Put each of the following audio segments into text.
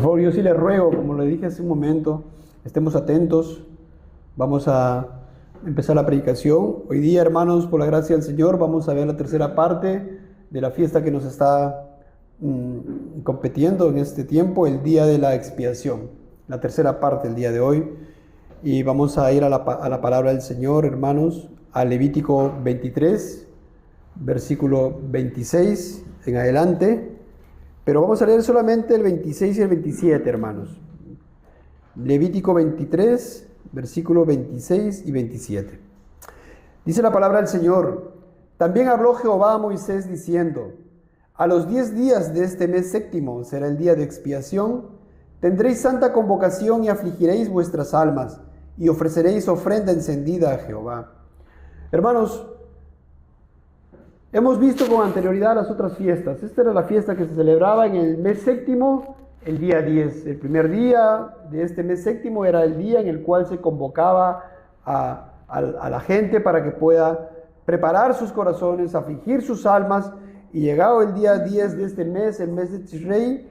Por favor, yo sí le ruego, como le dije hace un momento, estemos atentos. Vamos a empezar la predicación. Hoy día, hermanos, por la gracia del Señor, vamos a ver la tercera parte de la fiesta que nos está competiendo en este tiempo, el día de la expiación. La tercera parte del día de hoy. Y vamos a ir a la palabra del Señor, hermanos, a Levítico 23, versículo 26 en adelante. Pero vamos a leer solamente el 26 y el 27, hermanos. Levítico 23, versículo 26 y 27. Dice la palabra del Señor: También habló Jehová a Moisés diciendo: A los 10 días de este mes séptimo será el día de expiación. Tendréis santa convocación y afligiréis vuestras almas y ofreceréis ofrenda encendida a Jehová. Hermanos, hemos visto con anterioridad las otras fiestas. Esta era la fiesta que se celebraba en el mes séptimo, el día 10. El primer día de este mes séptimo era el día en el cual se convocaba a la gente para que pueda preparar sus corazones, afligir sus almas. Y llegado el día 10 de este mes, el mes de Tishrei,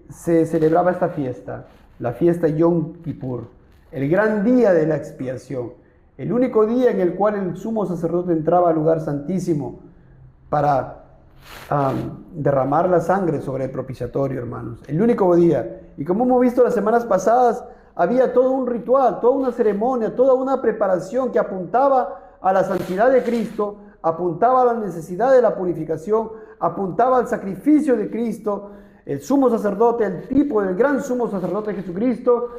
se celebraba esta fiesta, la fiesta Yom Kippur, el gran día de la expiación. El único día en el cual el sumo sacerdote entraba al lugar santísimo para derramar la sangre sobre el propiciatorio, hermanos. El único día. Y como hemos visto las semanas pasadas, había todo un ritual, toda una ceremonia, toda una preparación que apuntaba a la santidad de Cristo, apuntaba a la necesidad de la purificación, apuntaba al sacrificio de Cristo, el sumo sacerdote, el tipo del gran sumo sacerdote Jesucristo.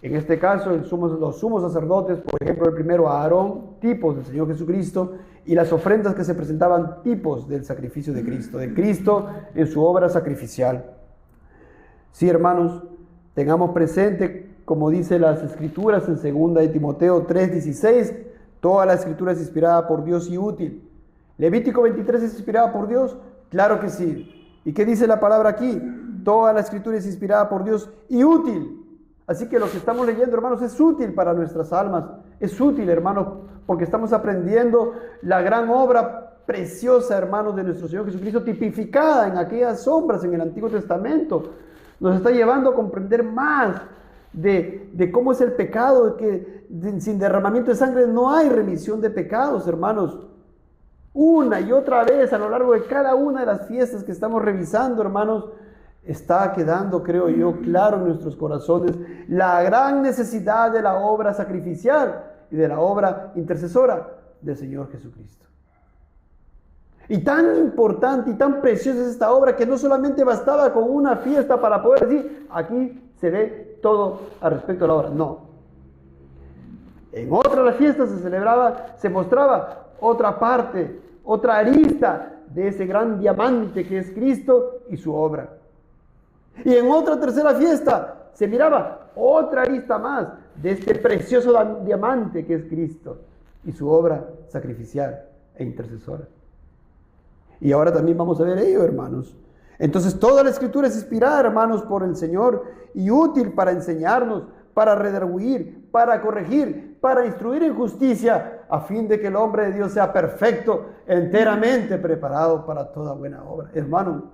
En este caso, los sumos sacerdotes, por ejemplo, el primero Aarón, tipos del Señor Jesucristo, y las ofrendas que se presentaban, tipos del sacrificio de Cristo en su obra sacrificial. Sí, hermanos, tengamos presente, como dice las Escrituras en 2 de Timoteo 3:16, toda la Escritura es inspirada por Dios y útil. ¿Levítico 23 es inspirada por Dios? Claro que sí. ¿Y qué dice la palabra aquí? Toda la Escritura es inspirada por Dios y útil. Así que lo que estamos leyendo, hermanos, es útil para nuestras almas. Es útil, hermanos, porque estamos aprendiendo la gran obra preciosa, hermanos, de nuestro Señor Jesucristo, tipificada en aquellas sombras en el Antiguo Testamento. Nos está llevando a comprender más de cómo es el pecado, que sin derramamiento de sangre no hay remisión de pecados, hermanos. Una y otra vez a lo largo de cada una de las fiestas que estamos revisando, hermanos, está quedando, creo yo, claro en nuestros corazones la gran necesidad de la obra sacrificial y de la obra intercesora del Señor Jesucristo. Y tan importante y tan preciosa es esta obra que no solamente bastaba con una fiesta para poder decir, aquí se ve todo al respecto a la obra. No. En otras de las fiestas se mostraba otra parte, otra arista de ese gran diamante que es Cristo y su obra. Y en otra tercera fiesta se miraba otra arista más de este precioso diamante que es Cristo y su obra sacrificial e intercesora. Y ahora también vamos a ver ello, hermanos. Entonces toda la Escritura es inspirada, hermanos, por el Señor y útil para enseñarnos, para redarguir, para corregir, para instruir en justicia, a fin de que el hombre de Dios sea perfecto, enteramente preparado para toda buena obra. Hermanos,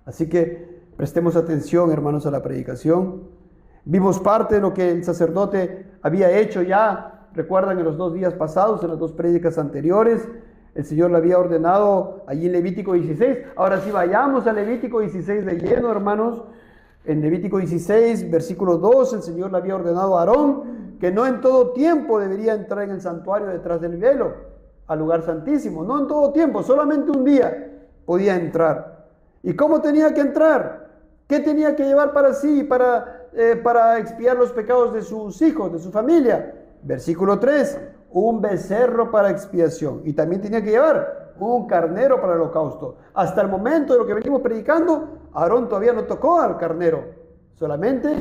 así que prestemos atención, hermanos, a la predicación. Vimos parte de lo que el sacerdote había hecho ya, recuerdan, en los 2 días pasados, en las 2 prédicas anteriores. El Señor le había ordenado allí en Levítico 16. Ahora sí, vayamos a Levítico 16 de lleno, hermanos. En Levítico 16, versículo 2, el Señor le había ordenado a Aarón que no en todo tiempo debería entrar en el santuario detrás del velo, al lugar santísimo. No en todo tiempo, solamente un día podía entrar. ¿Y cómo tenía que entrar? ¿Qué tenía que llevar para sí, para expiar los pecados de sus hijos, de su familia? Versículo 3, un becerro para expiación. Y también tenía que llevar un carnero para el holocausto. Hasta el momento de lo que venimos predicando, Aarón todavía no tocó al carnero, solamente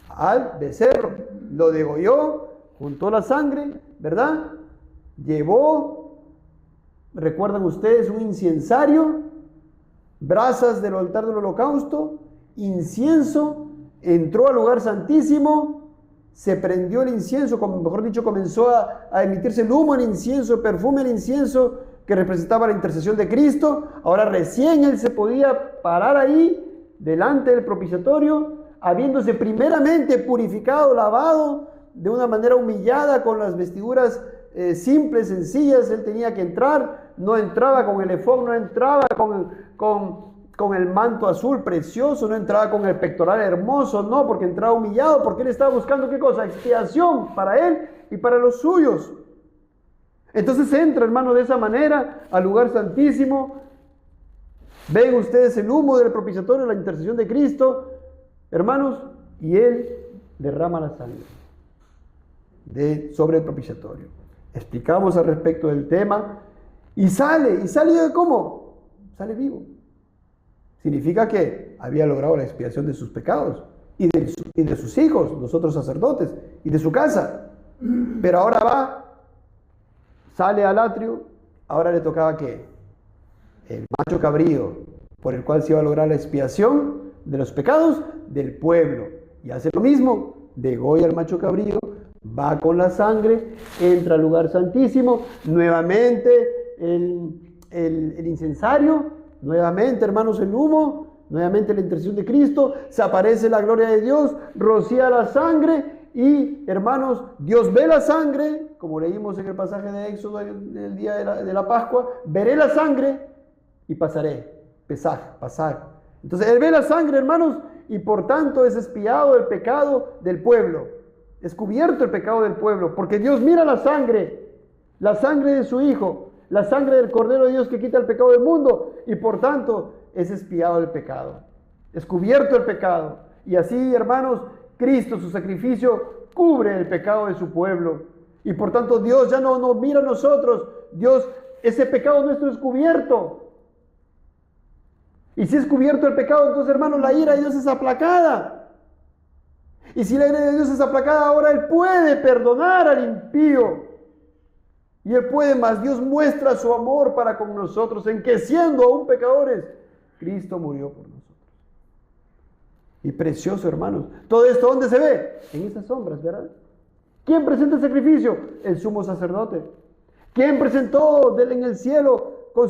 al becerro. Lo degolló, juntó la sangre, ¿verdad? Llevó, recuerdan ustedes, un incensario, brasas del altar del holocausto, incienso, entró al lugar santísimo, se prendió el incienso, como mejor dicho, comenzó a emitirse el humo, el incienso, el perfume, el incienso que representaba la intercesión de Cristo. Ahora recién él se podía parar ahí delante del propiciatorio, habiéndose primeramente purificado, lavado, de una manera humillada, con las vestiduras simples, sencillas. Él tenía que entrar, no entraba con el efod, no entraba con el manto azul precioso, no entraba con el pectoral hermoso, no, porque entraba humillado, porque él estaba buscando ¿qué cosa? Expiación para él y para los suyos. Entonces entra, hermano, de esa manera al lugar santísimo. Ven ustedes el humo del propiciatorio, la intercesión de Cristo, hermanos, y él derrama la sangre sobre el propiciatorio. Explicamos al respecto del tema y sale ¿cómo? Sale vivo. Significa que había logrado la expiación de sus pecados y de sus hijos, los otros sacerdotes, y de su casa. Pero ahora sale al atrio, ahora le tocaba ¿qué? El macho cabrío, por el cual se iba a lograr la expiación de los pecados del pueblo. Y hace lo mismo, degolla al macho cabrío, va con la sangre, entra al lugar santísimo, nuevamente el incensario, nuevamente, hermanos, el humo, nuevamente la intercesión de Cristo, se aparece la gloria de Dios, rocía la sangre y, hermanos, Dios ve la sangre, como leímos en el pasaje de Éxodo del día de la Pascua, veré la sangre y pasaré, pasar. Entonces, Él ve la sangre, hermanos, y por tanto es expiado el pecado del pueblo, es cubierto el pecado del pueblo, porque Dios mira la sangre de su Hijo, la sangre del Cordero de Dios que quita el pecado del mundo, y por tanto es expiado el pecado, es cubierto el pecado. Y así, hermanos, Cristo, su sacrificio, cubre el pecado de su pueblo, y por tanto Dios ya no nos mira a nosotros, Dios, ese pecado nuestro es cubierto. Y si es cubierto el pecado, entonces, hermanos, la ira de Dios es aplacada. Y si la ira de Dios es aplacada, ahora Él puede perdonar al impío. Y Él puede más. Dios muestra su amor para con nosotros, en que siendo aún pecadores, Cristo murió por nosotros. Y precioso, hermanos. Todo esto, ¿dónde se ve? En esas sombras, ¿verdad? ¿Quién presenta el sacrificio? El sumo sacerdote. ¿Quién presentó en el cielo con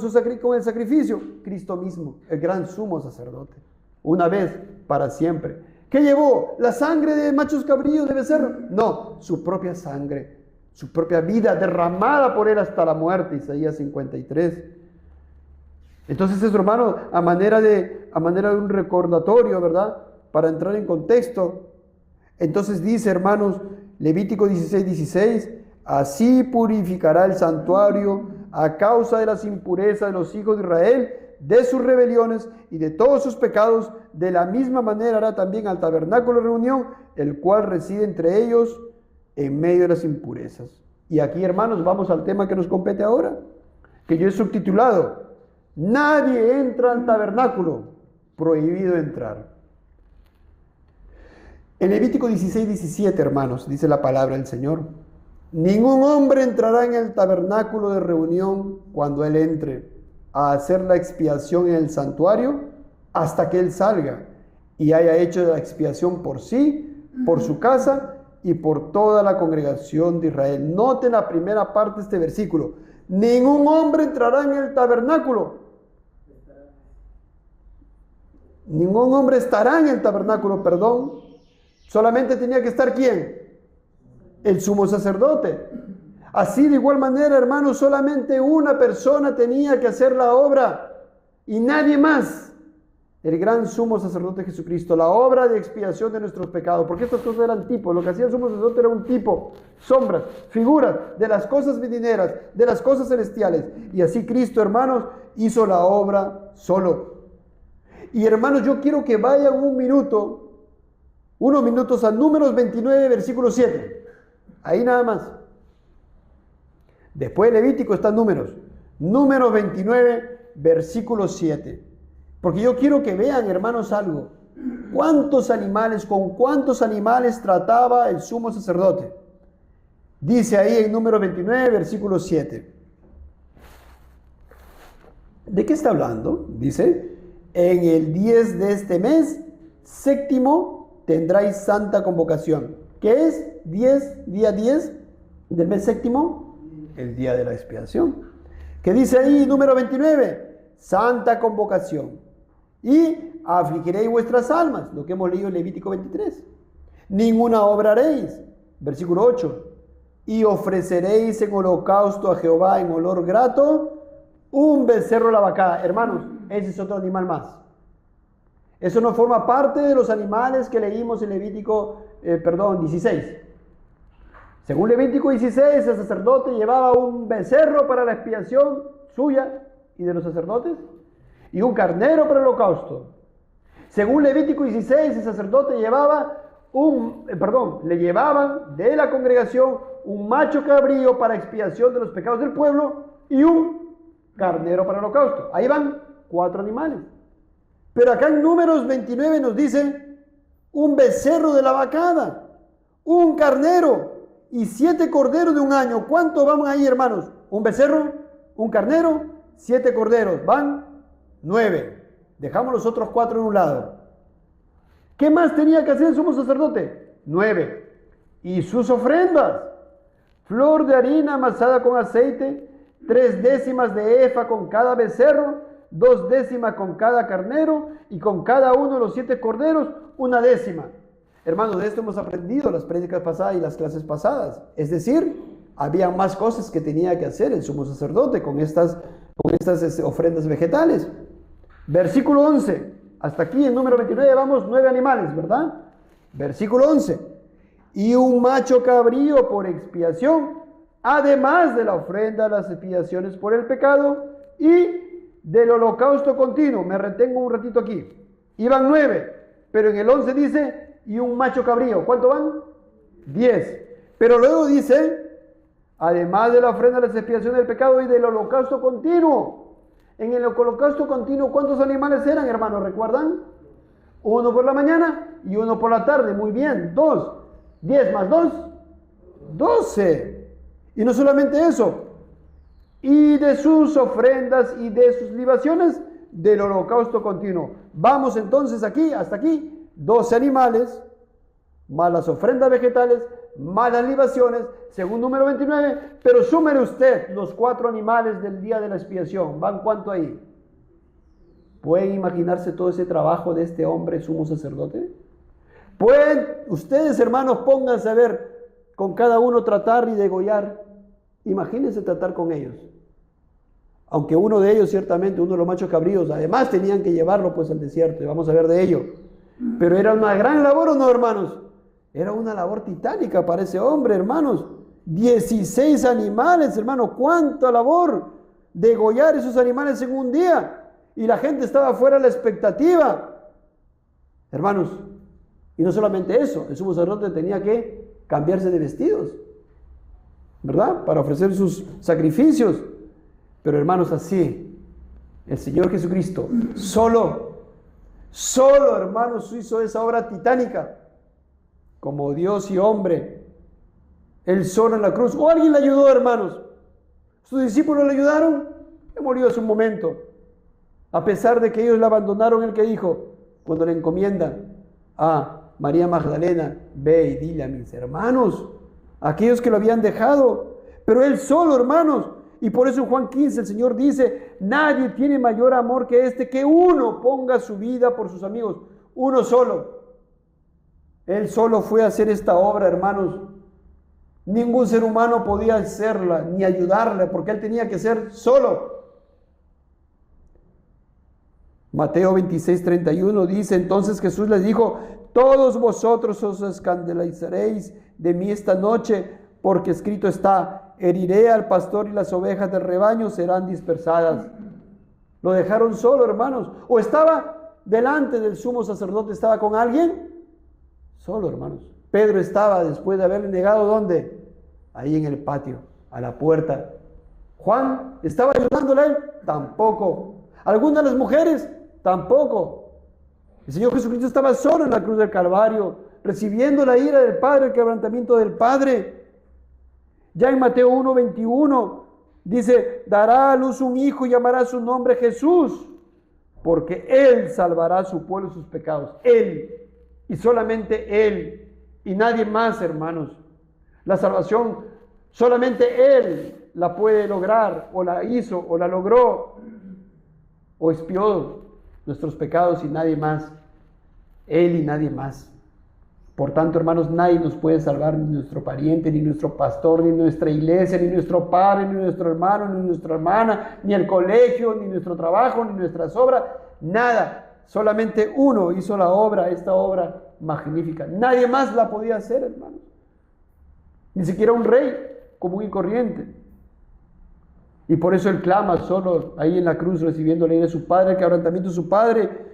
el sacrificio? Cristo mismo, el gran sumo sacerdote. Una vez, para siempre. ¿Qué llevó? ¿La sangre de machos cabríos de becerro? No, su propia sangre, su propia vida derramada por Él hasta la muerte. Isaías 53. Entonces eso, hermano, a manera de un recordatorio, ¿verdad? Para entrar en contexto. Entonces dice, hermanos, Levítico 16:16, así purificará el santuario a causa de las impurezas de los hijos de Israel, de sus rebeliones y de todos sus pecados. De la misma manera hará también al tabernáculo de reunión, el cual reside entre ellos en medio de las impurezas. Y aquí, hermanos, vamos al tema que nos compete ahora, que yo he subtitulado: nadie entra al tabernáculo, prohibido entrar. En Levítico 16:17, hermanos, dice la palabra del Señor: ningún hombre entrará en el tabernáculo de reunión cuando él entre a hacer la expiación en el santuario hasta que él salga y haya hecho la expiación por sí, por su casa y por toda la congregación de Israel. Noten la primera parte de este versículo: ningún hombre entrará en el tabernáculo. Ningún hombre estará en el tabernáculo, perdón. Solamente tenía que estar ¿quién? El sumo sacerdote. Así, de igual manera, hermanos, solamente una persona tenía que hacer la obra y nadie más. El gran sumo sacerdote Jesucristo, la obra de expiación de nuestros pecados, porque estas cosas eran tipos. Lo que hacía el sumo sacerdote era un tipo, sombras, figuras de las cosas venideras, de las cosas celestiales. Y así Cristo, hermanos, hizo la obra solo. Y, hermanos, yo quiero que vayan unos minutos a Números 29, versículo 7. Ahí nada más. Después de Levítico están Números 29, versículo 7. Porque yo quiero que vean, hermanos, algo. ¿Con cuántos animales trataba el sumo sacerdote? Dice ahí en Números 29, versículo 7. ¿De qué está hablando? Dice: en el 10 de este mes, séptimo, tendráis santa convocación. ¿Qué es? Día 10 del mes séptimo, el día de la expiación. ¿Qué dice ahí, número 29? Santa convocación. y afligiréis vuestras almas, lo que hemos leído en Levítico 23. Ninguna obra haréis, versículo 8, y ofreceréis en holocausto a Jehová en olor grato un becerro de la vacada. Hermanos, ese es otro animal más. Eso no forma parte de los animales que leímos en Levítico 16. Según Levítico 16, el sacerdote llevaba un becerro para la expiación suya y de los sacerdotes y un carnero para el holocausto. Según Levítico 16, el sacerdote llevaba le llevaban de la congregación un macho cabrío para expiación de los pecados del pueblo y un carnero para el holocausto. Ahí van 4 animales. Pero acá en Números 29 nos dice un becerro de la vacada, un carnero y 7 corderos de un año. ¿Cuánto vamos ahí, hermanos? Un becerro, un carnero, 7 corderos. Van 9. Dejamos los otros 4 en un lado. ¿Qué más tenía que hacer el sumo sacerdote? 9. Y sus ofrendas: flor de harina amasada con aceite, 3 décimas de efa con cada becerro, 2 décimas con cada carnero, y con cada uno de los 7 corderos, 1 décima. Hermanos, de esto hemos aprendido las prédicas pasadas y las clases pasadas. Es decir, había más cosas que tenía que hacer el sumo sacerdote con estas ofrendas vegetales. Versículo 11. Hasta aquí en número 29 vamos 9 animales, ¿verdad? Versículo 11. Y un macho cabrío por expiación, además de la ofrenda de las expiaciones por el pecado y del holocausto continuo. Me retengo un ratito aquí. Iban 9, pero en el 11 dice, y un macho cabrío. ¿Cuánto van? 10. Pero luego dice, además de la ofrenda de las expiaciones del pecado y del holocausto continuo. En el holocausto continuo, ¿cuántos animales eran, hermanos? ¿Recuerdan? 1 por la mañana y 1 por la tarde. Muy bien, 2. 10 más 2, 12. Y no solamente eso, y de sus ofrendas y de sus libaciones del holocausto continuo. Vamos entonces aquí, hasta aquí, 12 animales, más las ofrendas vegetales, más las libaciones, según número 29, pero súmele usted los 4 animales del día de la expiación. ¿Van cuánto ahí? ¿Pueden imaginarse todo ese trabajo de este hombre sumo sacerdote? Pueden ustedes, hermanos, pónganse a ver con cada uno tratar y degollar. Imagínense tratar con ellos. Aunque uno de ellos, ciertamente, uno de los machos cabríos, además tenían que llevarlo pues al desierto, y vamos a ver de ello. Pero era una gran labor, ¿o no, hermanos? Era una labor titánica para ese hombre, hermanos. 16 animales, hermanos, cuánta labor degollar esos animales en un día. Y la gente estaba fuera de la expectativa. Hermanos, y no solamente eso, el sumo sacerdote tenía que cambiarse de vestidos, ¿verdad? Para ofrecer sus sacrificios. Pero hermanos, así, el Señor Jesucristo, solo, hermanos, hizo esa obra titánica, como Dios y hombre, Él solo en la cruz. ¿O alguien le ayudó, hermanos? ¿Sus discípulos le ayudaron? Él murió hace un momento. A pesar de que ellos le abandonaron, Él que dijo, cuando le encomiendan a María Magdalena, ve y dile a mis hermanos, aquellos que lo habían dejado, pero Él solo, hermanos. Y por eso en Juan 15 el Señor dice, nadie tiene mayor amor que este, que uno ponga su vida por sus amigos. Uno solo. Él solo fue a hacer esta obra, hermanos. Ningún ser humano podía hacerla ni ayudarle, porque Él tenía que ser solo. Mateo 26:31 dice, entonces Jesús les dijo, todos vosotros os escandalizaréis de mí esta noche, porque escrito está, heriré al pastor y las ovejas del rebaño serán dispersadas. Lo dejaron solo, hermanos. O estaba delante del sumo sacerdote, estaba con alguien. Solo, hermanos. Pedro estaba, después de haberle negado, ¿dónde? Ahí en el patio, a la puerta. Juan, ¿estaba ayudándole a él? Tampoco. ¿Alguna de las mujeres? Tampoco. El Señor Jesucristo estaba solo en la cruz del Calvario, recibiendo la ira del Padre, el quebrantamiento del Padre. Ya en Mateo 1:21 dice, dará a luz un hijo y llamará su nombre Jesús, porque Él salvará a su pueblo de sus pecados. Él, y solamente Él, y nadie más, hermanos. La salvación, solamente Él la puede lograr, o la hizo, o la logró, o expió nuestros pecados y nadie más. Él y nadie más. Por tanto, hermanos, nadie nos puede salvar, ni nuestro pariente, ni nuestro pastor, ni nuestra iglesia, ni nuestro padre, ni nuestro hermano, ni nuestra hermana, ni el colegio, ni nuestro trabajo, ni nuestras obras, nada. Solamente uno hizo la obra, esta obra magnífica. Nadie más la podía hacer, hermanos. Ni siquiera un rey común y corriente. Y por eso él clama solo ahí en la cruz, recibiendo la ira de su padre, el quebrantamiento de su padre.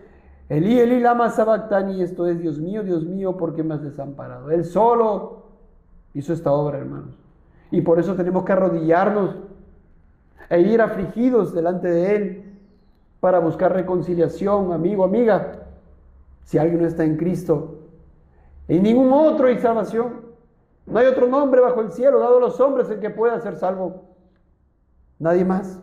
Elí, Elí, lama sabactani, esto es, Dios mío, ¿por qué me has desamparado? Él solo hizo esta obra, hermanos. Y por eso tenemos que arrodillarnos e ir afligidos delante de Él para buscar reconciliación, amigo, amiga. Si alguien no está en Cristo, en ningún otro hay salvación. No hay otro nombre bajo el cielo dado a los hombres en que pueda ser salvo. Nadie más.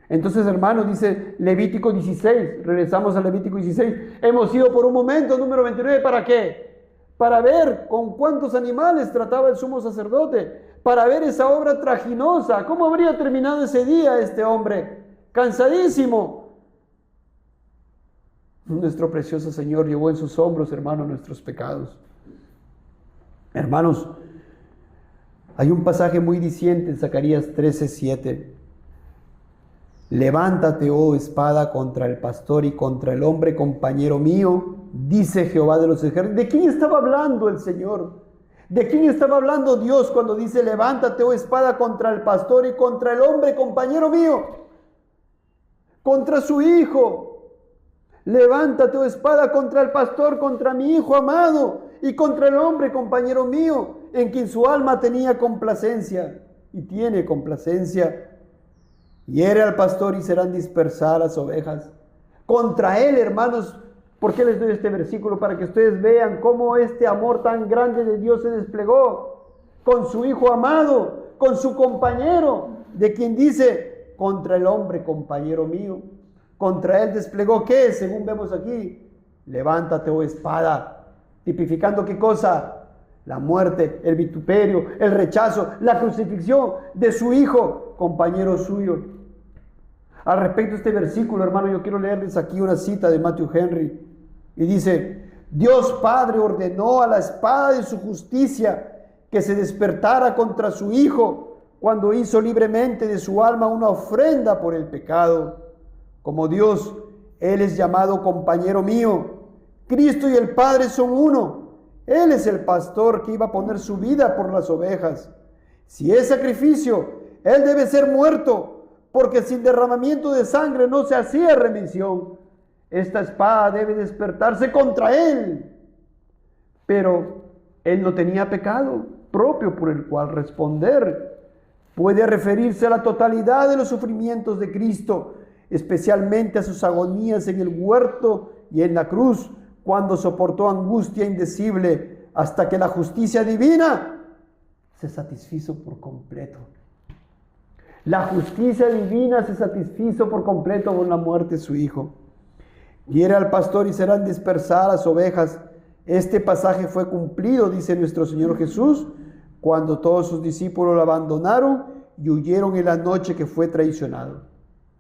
Entonces, hermanos, dice Levítico 16, regresamos a Levítico 16, hemos ido por un momento, número 29, ¿para qué? Para ver con cuántos animales trataba el sumo sacerdote, para ver esa obra traginosa, cómo habría terminado ese día este hombre, cansadísimo. Nuestro precioso Señor llevó en sus hombros, hermanos, nuestros pecados. Hermanos, hay un pasaje muy diciente en Zacarías 13:7. Levántate, oh espada, contra el pastor y contra el hombre compañero mío, dice Jehová de los ejércitos. ¿De quién estaba hablando el Señor? ¿De quién estaba hablando Dios cuando dice, levántate, oh espada, contra el pastor y contra el hombre compañero mío? Contra su hijo. Levántate, oh espada, contra el pastor, contra mi hijo amado y contra el hombre compañero mío, en quien su alma tenía complacencia y tiene complacencia. Hiere al pastor y serán dispersadas las ovejas. Contra él, hermanos, ¿por qué les doy este versículo? Para que ustedes vean cómo este amor tan grande de Dios se desplegó con su hijo amado, con su compañero, de quien dice, contra el hombre compañero mío. Contra él desplegó, ¿qué? Según vemos aquí, levántate, oh espada, tipificando ¿qué cosa? La muerte, el vituperio, el rechazo, la crucifixión de su hijo, compañero suyo. Al respecto de este versículo, hermano, yo quiero leerles aquí una cita de Matthew Henry. Y dice, Dios Padre ordenó a la espada de su justicia que se despertara contra su hijo cuando hizo libremente de su alma una ofrenda por el pecado. Como Dios, Él es llamado compañero mío. Cristo y el Padre son uno. Él es el pastor que iba a poner su vida por las ovejas. Si es sacrificio, Él debe ser muerto, porque sin derramamiento de sangre no se hacía remisión. Esta espada debe despertarse contra Él. Pero Él no tenía pecado propio por el cual responder. Puede referirse a la totalidad de los sufrimientos de Cristo, especialmente a sus agonías en el huerto y en la cruz, cuando soportó angustia indecible hasta que la justicia divina se satisfizo por completo. La justicia divina se satisfizo por completo con la muerte de su hijo. Hiere al pastor y serán dispersadas las ovejas. Este pasaje fue cumplido, dice nuestro Señor Jesús, cuando todos sus discípulos lo abandonaron y huyeron en la noche que fue traicionado.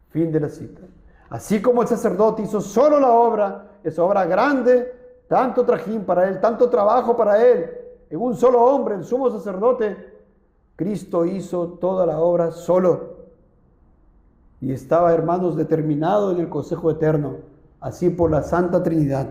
Fin de la cita. Así como el sacerdote hizo solo la obra, esa obra grande, tanto trajín para él, tanto trabajo para él, en un solo hombre, el sumo sacerdote, Cristo hizo toda la obra solo. Y estaba, hermanos, determinado en el consejo eterno, así por la Santa Trinidad.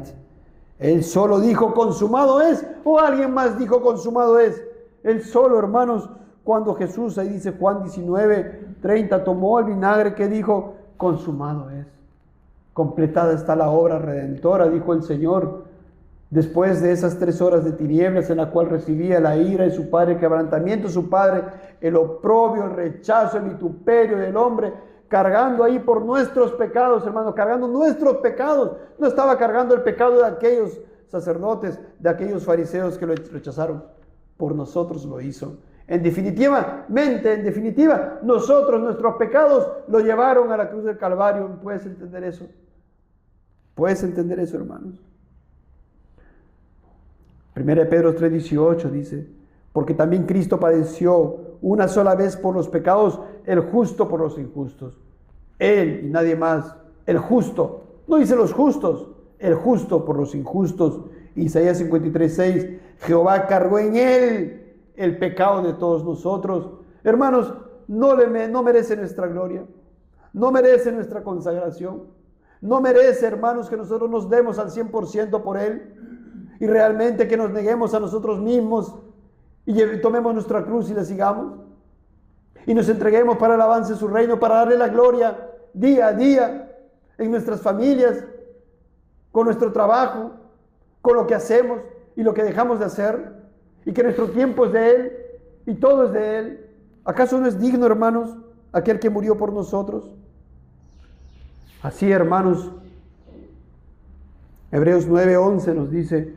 Él solo dijo, consumado es, o alguien más dijo, consumado es. Él solo, hermanos, cuando Jesús, ahí dice Juan 19:30, tomó el vinagre que dijo, consumado es. Completada está la obra redentora, dijo el Señor, después de esas 3 horas de tinieblas en la cual recibía la ira de su padre, el quebrantamiento de su padre, el oprobio, el rechazo, el vituperio del hombre, cargando ahí por nuestros pecados, hermanos, cargando nuestros pecados. No estaba cargando el pecado de aquellos sacerdotes, de aquellos fariseos que lo rechazaron. Por nosotros lo hizo. En definitiva, nosotros, nuestros pecados, lo llevaron a la cruz del Calvario. ¿Puedes entender eso? ¿Puedes entender eso, hermanos? 1 Pedro 3:18 dice, porque también Cristo padeció una sola vez por los pecados, el justo por los injustos. Él y nadie más, el justo, No dice los justos, el justo por los injustos. Isaías 53:6, Jehová cargó en él el pecado de todos nosotros. Hermanos, no merece nuestra gloria, no merece nuestra consagración, no merece, hermanos, que nosotros nos demos al 100% por él y realmente que nos neguemos a nosotros mismos y tomemos nuestra cruz y le sigamos y nos entreguemos para el avance de su reino, para darle la gloria día a día en nuestras familias, con nuestro trabajo, con lo que hacemos y lo que dejamos de hacer, y que nuestro tiempo es de Él y todo es de Él. ¿Acaso no es digno, hermanos, aquel que murió por nosotros? Así, hermanos, Hebreos 9:11 nos dice,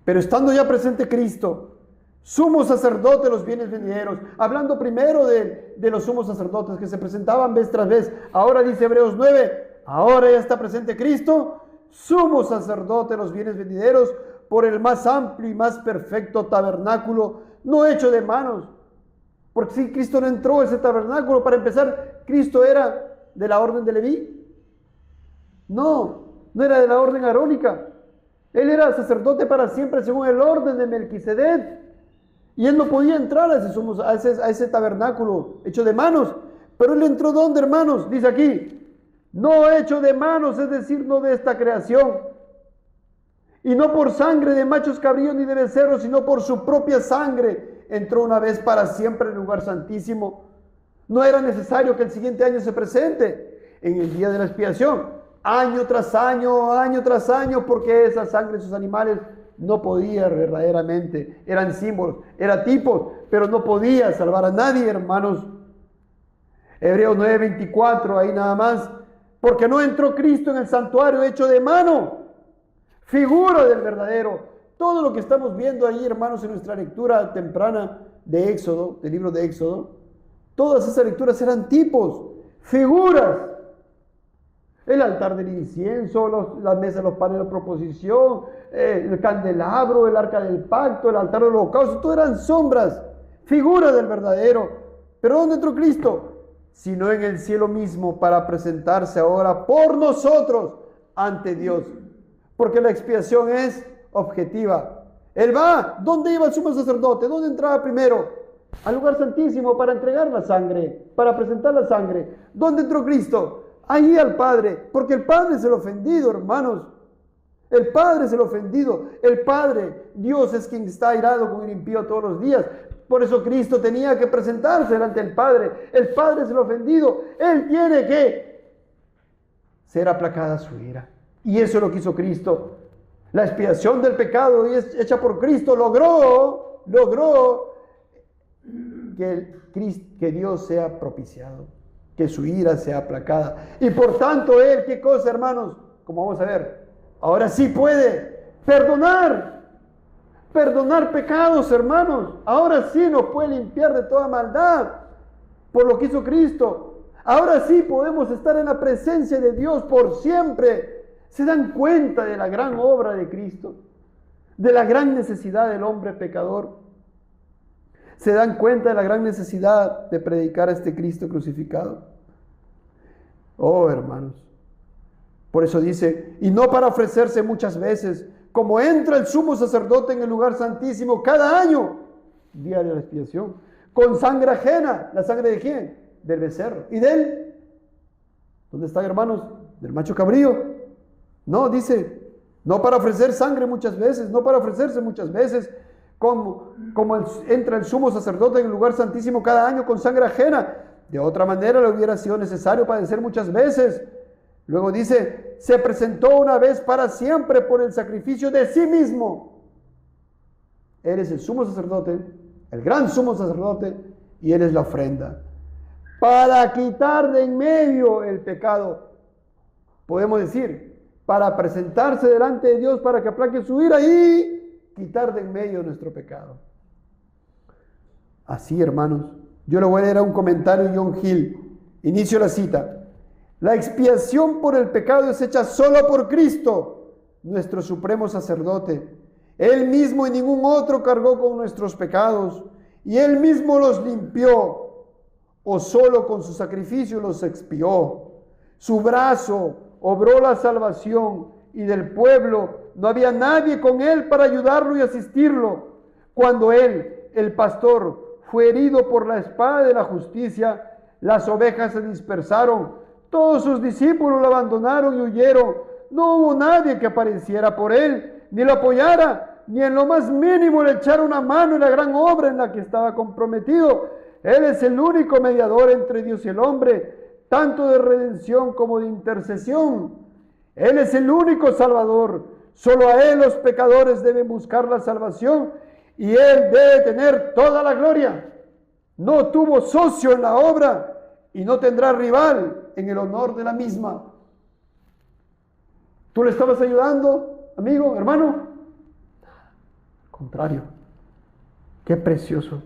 pero estando ya presente Cristo, sumo sacerdote de los bienes venideros, hablando primero de los sumos sacerdotes que se presentaban vez tras vez. Ahora dice Hebreos 9, ahora ya está presente Cristo, sumo sacerdote de los bienes venideros, por el más amplio y más perfecto tabernáculo, no hecho de manos. Porque si Cristo no entró a ese tabernáculo, para empezar, Cristo era de la orden de Leví. No era de la orden arónica. Él era sacerdote para siempre según el orden de Melquisedec. Y él no podía entrar a ese tabernáculo hecho de manos. Pero él entró ¿dónde, hermanos? Dice aquí, no hecho de manos, es decir, no de esta creación. Y no por sangre de machos cabríos ni de becerros, sino por su propia sangre. Entró una vez para siempre en el lugar santísimo. No era necesario que el siguiente año se presente en el día de la expiación, año tras año, porque esa sangre de sus animales no podía verdaderamente, eran símbolos, eran tipos, pero no podía salvar a nadie, hermanos. Hebreos 9:24, ahí nada más, porque no entró Cristo en el santuario hecho de mano, figura del verdadero. Todo lo que estamos viendo ahí, hermanos, en nuestra lectura temprana de Éxodo, del libro de Éxodo, todas esas lecturas eran tipos, figuras. El altar del incienso, la mesa de los panes de proposición, el candelabro, el arca del pacto, el altar del holocausto, todo eran sombras, figuras del verdadero. ¿Pero dónde entró Cristo? Sino en el cielo mismo, para presentarse ahora por nosotros ante Dios. Porque la expiación es objetiva. Él va, ¿dónde iba el sumo sacerdote? ¿Dónde entraba primero? Al lugar santísimo para entregar la sangre, para presentar la sangre. ¿Dónde entró Cristo? Ahí al Padre, porque el Padre es el ofendido, hermanos. El Padre es el ofendido. El Padre, Dios, es quien está airado con el impío todos los días. Por eso Cristo tenía que presentarse delante del Padre. El Padre es el ofendido. Él tiene que ser aplacada su ira. Y eso es lo que hizo Cristo. La expiación del pecado hecha por Cristo logró que Dios sea propiciado, que su ira sea aplacada. Y por tanto Él, ¿qué cosa, hermanos? Como vamos a ver, ahora sí puede perdonar pecados, hermanos. Ahora sí nos puede limpiar de toda maldad por lo que hizo Cristo. Ahora sí podemos estar en la presencia de Dios por siempre. ¿Se dan cuenta de la gran obra de Cristo? De la gran necesidad del hombre pecador. ¿Se dan cuenta de la gran necesidad de predicar a este Cristo crucificado? Oh, hermanos. Por eso dice, y no para ofrecerse muchas veces, como entra el sumo sacerdote en el lugar santísimo cada año, día de la expiación, con sangre ajena. ¿La sangre de quién? Del becerro. ¿Y de él? ¿Dónde están, hermanos? Del macho cabrío. No, dice, no para ofrecer sangre muchas veces, no para ofrecerse muchas veces, como entra el sumo sacerdote en el lugar santísimo cada año con sangre ajena. De otra manera le hubiera sido necesario padecer muchas veces. Luego dice, se presentó una vez para siempre por el sacrificio de sí mismo. Él es el sumo sacerdote, el gran sumo sacerdote, y Él es la ofrenda. Para quitar de en medio el pecado. Podemos decir, para presentarse delante de Dios para que aplaque su ira y quitar de en medio nuestro pecado. Así, hermanos, yo le voy a leer a un comentario de John Hill. Inicio la cita. La expiación por el pecado es hecha solo por Cristo, nuestro supremo sacerdote. Él mismo y ningún otro cargó con nuestros pecados, y Él mismo los limpió, o solo con su sacrificio los expió. Su brazo obró la salvación, y del pueblo no había nadie con él para ayudarlo y asistirlo. Cuando él, el pastor, fue herido por la espada de la justicia, las ovejas se dispersaron, todos sus discípulos lo abandonaron y huyeron. No hubo nadie que apareciera por él, ni lo apoyara, ni en lo más mínimo le echara una mano en la gran obra en la que estaba comprometido. Él es el único mediador entre Dios y el hombre, tanto de redención como de intercesión. Él es el único Salvador. Solo a Él los pecadores deben buscar la salvación y Él debe tener toda la gloria. No tuvo socio en la obra y no tendrá rival en el honor de la misma. ¿Tú le estabas ayudando, amigo, hermano? Al contrario. Qué precioso.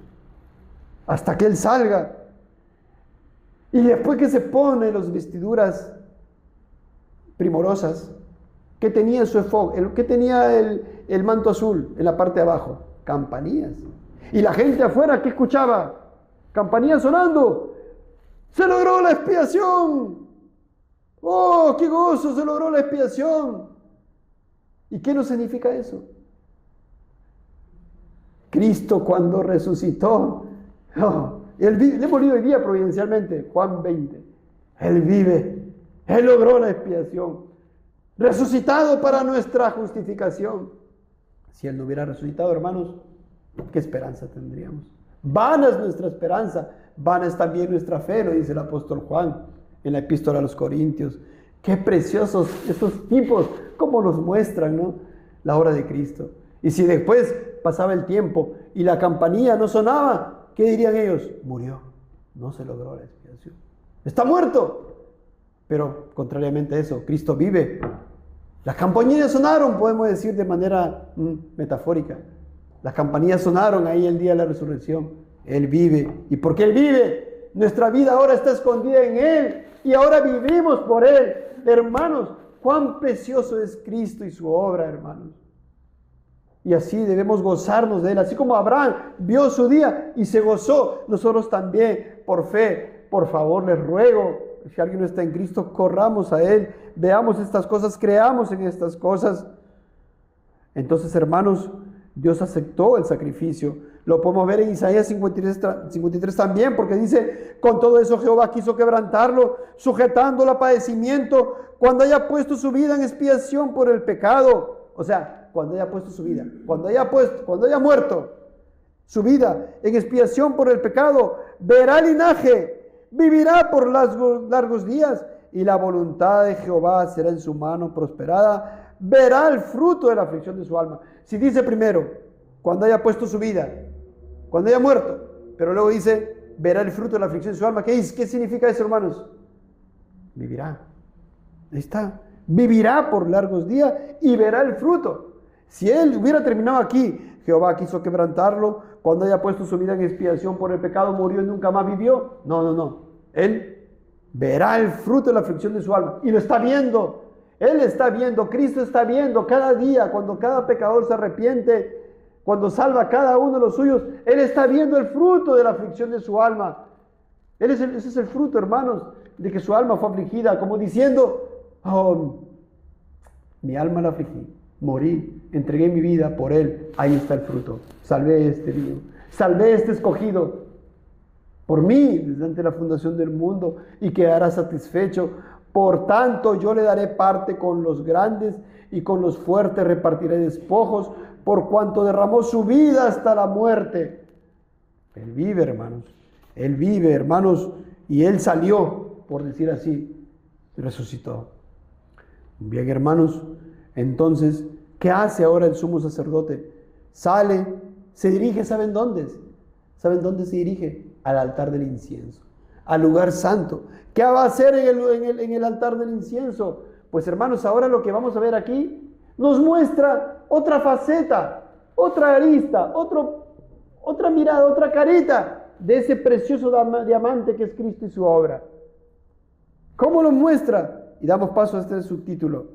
Hasta que Él salga. Y después que se pone las vestiduras primorosas, ¿qué tenía su efod? ¿Qué tenía el manto azul en la parte de abajo? Campanillas. Y la gente afuera, ¿qué escuchaba? Campanillas sonando. ¡Se logró la expiación! ¡Oh, qué gozo! ¡Se logró la expiación! ¿Y qué nos significa eso? Cristo cuando resucitó, Él vive, le hemos leído hoy día providencialmente, Juan 20. Él vive, Él logró la expiación, resucitado para nuestra justificación. Si Él no hubiera resucitado, hermanos, ¿qué esperanza tendríamos? Vana es nuestra esperanza, vana es también nuestra fe, lo dice el apóstol Juan en la epístola a los Corintios. Qué preciosos estos tipos, cómo nos muestran, ¿no?, la obra de Cristo. Y si después pasaba el tiempo y la campanilla no sonaba, ¿qué dirían ellos? Murió, no se logró la expiación, está muerto. Pero contrariamente a eso, Cristo vive. Las campanillas sonaron, podemos decir de manera metafórica. Las campanillas sonaron ahí el día de la resurrección. Él vive. Y porque Él vive, nuestra vida ahora está escondida en Él. Y ahora vivimos por Él. Hermanos, cuán precioso es Cristo y su obra, hermanos. Y así debemos gozarnos de Él. Así como Abraham vio su día y se gozó, nosotros también, por fe. Por favor, les ruego, si alguien no está en Cristo, corramos a Él. Veamos estas cosas, creamos en estas cosas. Entonces, hermanos, Dios aceptó el sacrificio. Lo podemos ver en Isaías 53 también, porque dice: con todo eso Jehová quiso quebrantarlo, sujetándolo a padecimiento, cuando haya puesto su vida en expiación por el pecado. O sea, cuando haya puesto su vida, cuando haya muerto su vida en expiación por el pecado, verá linaje, vivirá por largos días, y la voluntad de Jehová será en su mano prosperada, verá el fruto de la aflicción de su alma. Si dice primero, cuando haya puesto su vida, cuando haya muerto, pero luego dice, verá el fruto de la aflicción de su alma, ¿qué significa eso, hermanos? Vivirá. Ahí está. Vivirá por largos días y verá el fruto. Si él hubiera terminado aquí, Jehová quiso quebrantarlo, cuando haya puesto su vida en expiación por el pecado, murió y nunca más vivió. No. Él verá el fruto de la aflicción de su alma. Y lo está viendo. Él está viendo, Cristo está viendo cada día, cuando cada pecador se arrepiente, cuando salva a cada uno de los suyos, Él está viendo el fruto de la aflicción de su alma. Ese es el fruto, hermanos, de que su alma fue afligida, como diciendo, oh, mi alma la afligí, morí, entregué mi vida por Él, ahí está el fruto. Salvé este niño, salvé este escogido por mí desde antes de la fundación del mundo y quedará satisfecho. Por tanto, yo le daré parte con los grandes y con los fuertes repartiré despojos, por cuanto derramó su vida hasta la muerte. Él vive, hermanos. Él vive, hermanos, y Él salió, por decir así, resucitó. Bien, hermanos, entonces, ¿qué hace ahora el sumo sacerdote? Sale, se dirige, ¿saben dónde? ¿Saben dónde se dirige? Al altar del incienso, al lugar santo. ¿Qué va a hacer en el altar del incienso? Pues, hermanos, ahora lo que vamos a ver aquí nos muestra otra faceta, otra arista, otra mirada, otra carita de ese precioso diamante que es Cristo y su obra. ¿Cómo lo muestra? Y damos paso a este subtítulo.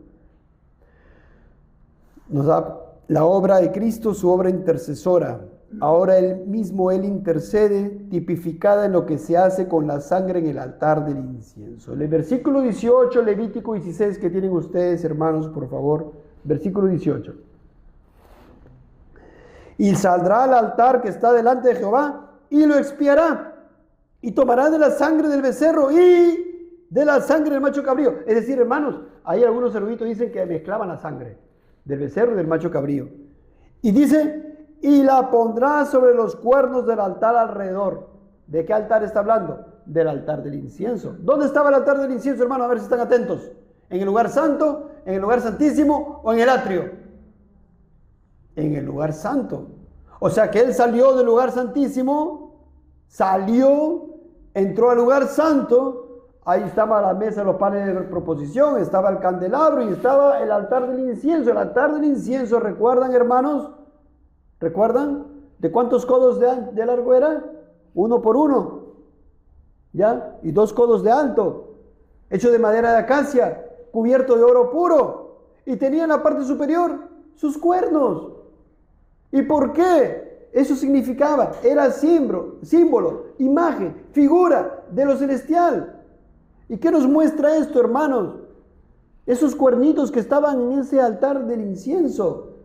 Nos da la obra de Cristo, su obra intercesora. ahora él mismo él intercede, tipificada en lo que se hace con la sangre en el altar del incienso. El versículo 18, Levítico 16, que tienen ustedes, hermanos, por favor. Versículo 18. Y saldrá al altar que está delante de Jehová y lo expiará. Y tomará de la sangre del becerro y de la sangre del macho cabrío. Es decir, hermanos, hay algunos eruditos dicen que mezclaban la sangre del becerro y del macho cabrío. Y dice, y la pondrá sobre los cuernos del altar alrededor. ¿De qué altar está hablando? Del altar del incienso. ¿Dónde estaba el altar del incienso, hermanos? A ver si están atentos. ¿En el lugar santo, en el lugar santísimo o en el atrio? En el lugar santo. O sea que él salió del lugar santísimo, entró al lugar santo. Ahí estaba la mesa de los panes de proposición, estaba el candelabro y estaba el altar del incienso. El altar del incienso, ¿recuerdan, hermanos? ¿Recuerdan? ¿De cuántos codos de largo era? 1 por 1. ¿Ya? Y 2 codos de alto. Hecho de madera de acacia, cubierto de oro puro. Y tenía en la parte superior sus cuernos. ¿Y por qué? Eso significaba, era símbolo, imagen, figura de lo celestial. ¿Y qué nos muestra esto, hermanos? Esos cuernitos que estaban en ese altar del incienso.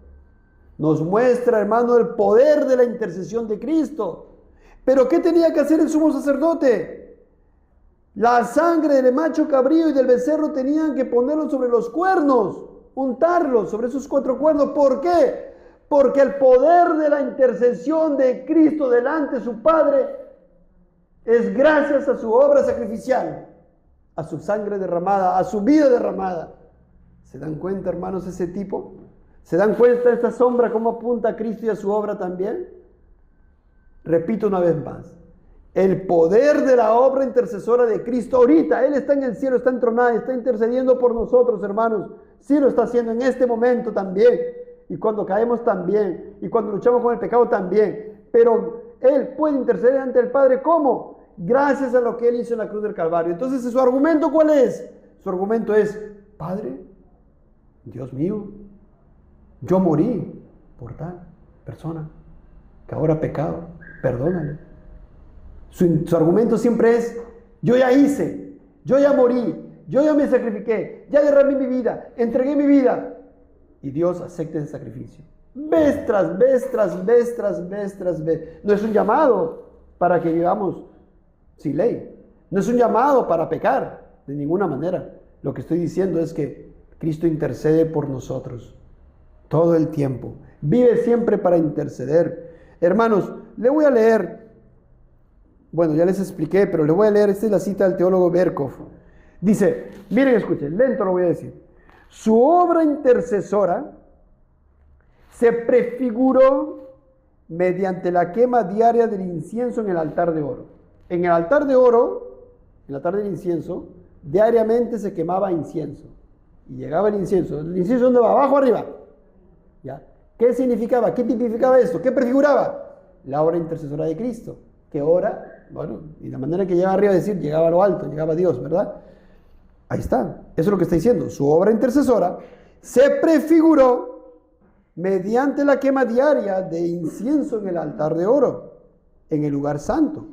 Nos muestra, hermano, el poder de la intercesión de Cristo. ¿Pero qué tenía que hacer el sumo sacerdote? La sangre del macho cabrío y del becerro tenían que ponerlo sobre los cuernos, untarlos sobre esos 4 cuernos. ¿Por qué? Porque el poder de la intercesión de Cristo delante de su Padre es gracias a su obra sacrificial, a su sangre derramada, a su vida derramada. ¿Se dan cuenta, hermanos, ese tipo? ¿Se dan cuenta esta sombra cómo apunta a Cristo y a su obra también? Repito una vez más. El poder de la obra intercesora de Cristo ahorita, Él está en el cielo, está entronado, está intercediendo por nosotros, hermanos. Sí lo está haciendo en este momento también. Y cuando caemos también. Y cuando luchamos con el pecado también. Pero Él puede interceder ante el Padre. ¿Cómo? Gracias a lo que Él hizo en la cruz del Calvario. Entonces, ¿su argumento cuál es? Su argumento es, Padre, Dios mío, yo morí por tal persona que ahora ha pecado. Perdónale. Su argumento siempre es, yo ya hice, yo ya morí, yo ya me sacrifiqué, ya derramé mi vida, entregué mi vida. Y Dios acepta ese sacrificio. Vez tras vez, tras vez, tras vez, tras vez. No es un llamado para que vivamos sin ley. No es un llamado para pecar, de ninguna manera. Lo que estoy diciendo es que Cristo intercede por nosotros todo el tiempo. Vive siempre para interceder. Hermanos, le voy a leer, bueno, ya les expliqué, pero le voy a leer, esta es la cita del teólogo Berkov. Dice, miren, escuchen, lento lo voy a decir. Su obra intercesora se prefiguró mediante la quema diaria del incienso en el altar de oro. En el altar de oro, en el altar del incienso, diariamente se quemaba incienso. Y llegaba el incienso. ¿El incienso dónde va? ¿Abajo o arriba? ¿Ya? ¿Qué significaba? ¿Qué tipificaba esto? ¿Qué prefiguraba? La obra intercesora de Cristo. Que ora, bueno, y la manera que llegaba arriba es decir, llegaba a lo alto, llegaba a Dios, ¿verdad? Ahí está. Eso es lo que está diciendo. Su obra intercesora se prefiguró mediante la quema diaria de incienso en el altar de oro, en el lugar santo.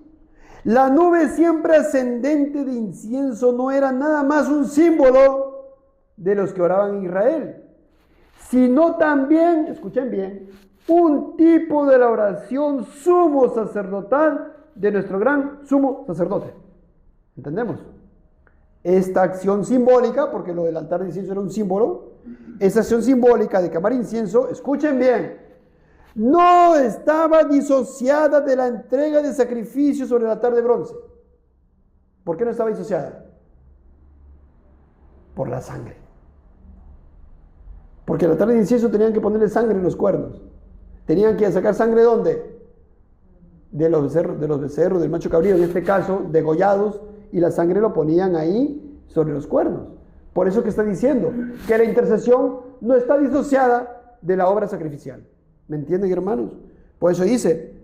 La nube siempre ascendente de incienso no era nada más un símbolo de los que oraban en Israel, sino también, escuchen bien, un tipo de la oración sumo sacerdotal de nuestro gran sumo sacerdote. ¿Entendemos? Esta acción simbólica, porque lo del altar de incienso era un símbolo, esa acción simbólica de quemar incienso, escuchen bien, no estaba disociada de la entrega de sacrificios sobre el altar de bronce. ¿Por qué no estaba disociada? Por la sangre. Porque el altar de incienso tenían que ponerle sangre en los cuernos. Tenían que sacar sangre, ¿dónde? De los becerros, del macho cabrío, en este caso, degollados, y la sangre lo ponían ahí sobre los cuernos. Por eso que está diciendo que la intercesión no está disociada de la obra sacrificial. ¿Me entienden, hermanos? Por eso dice,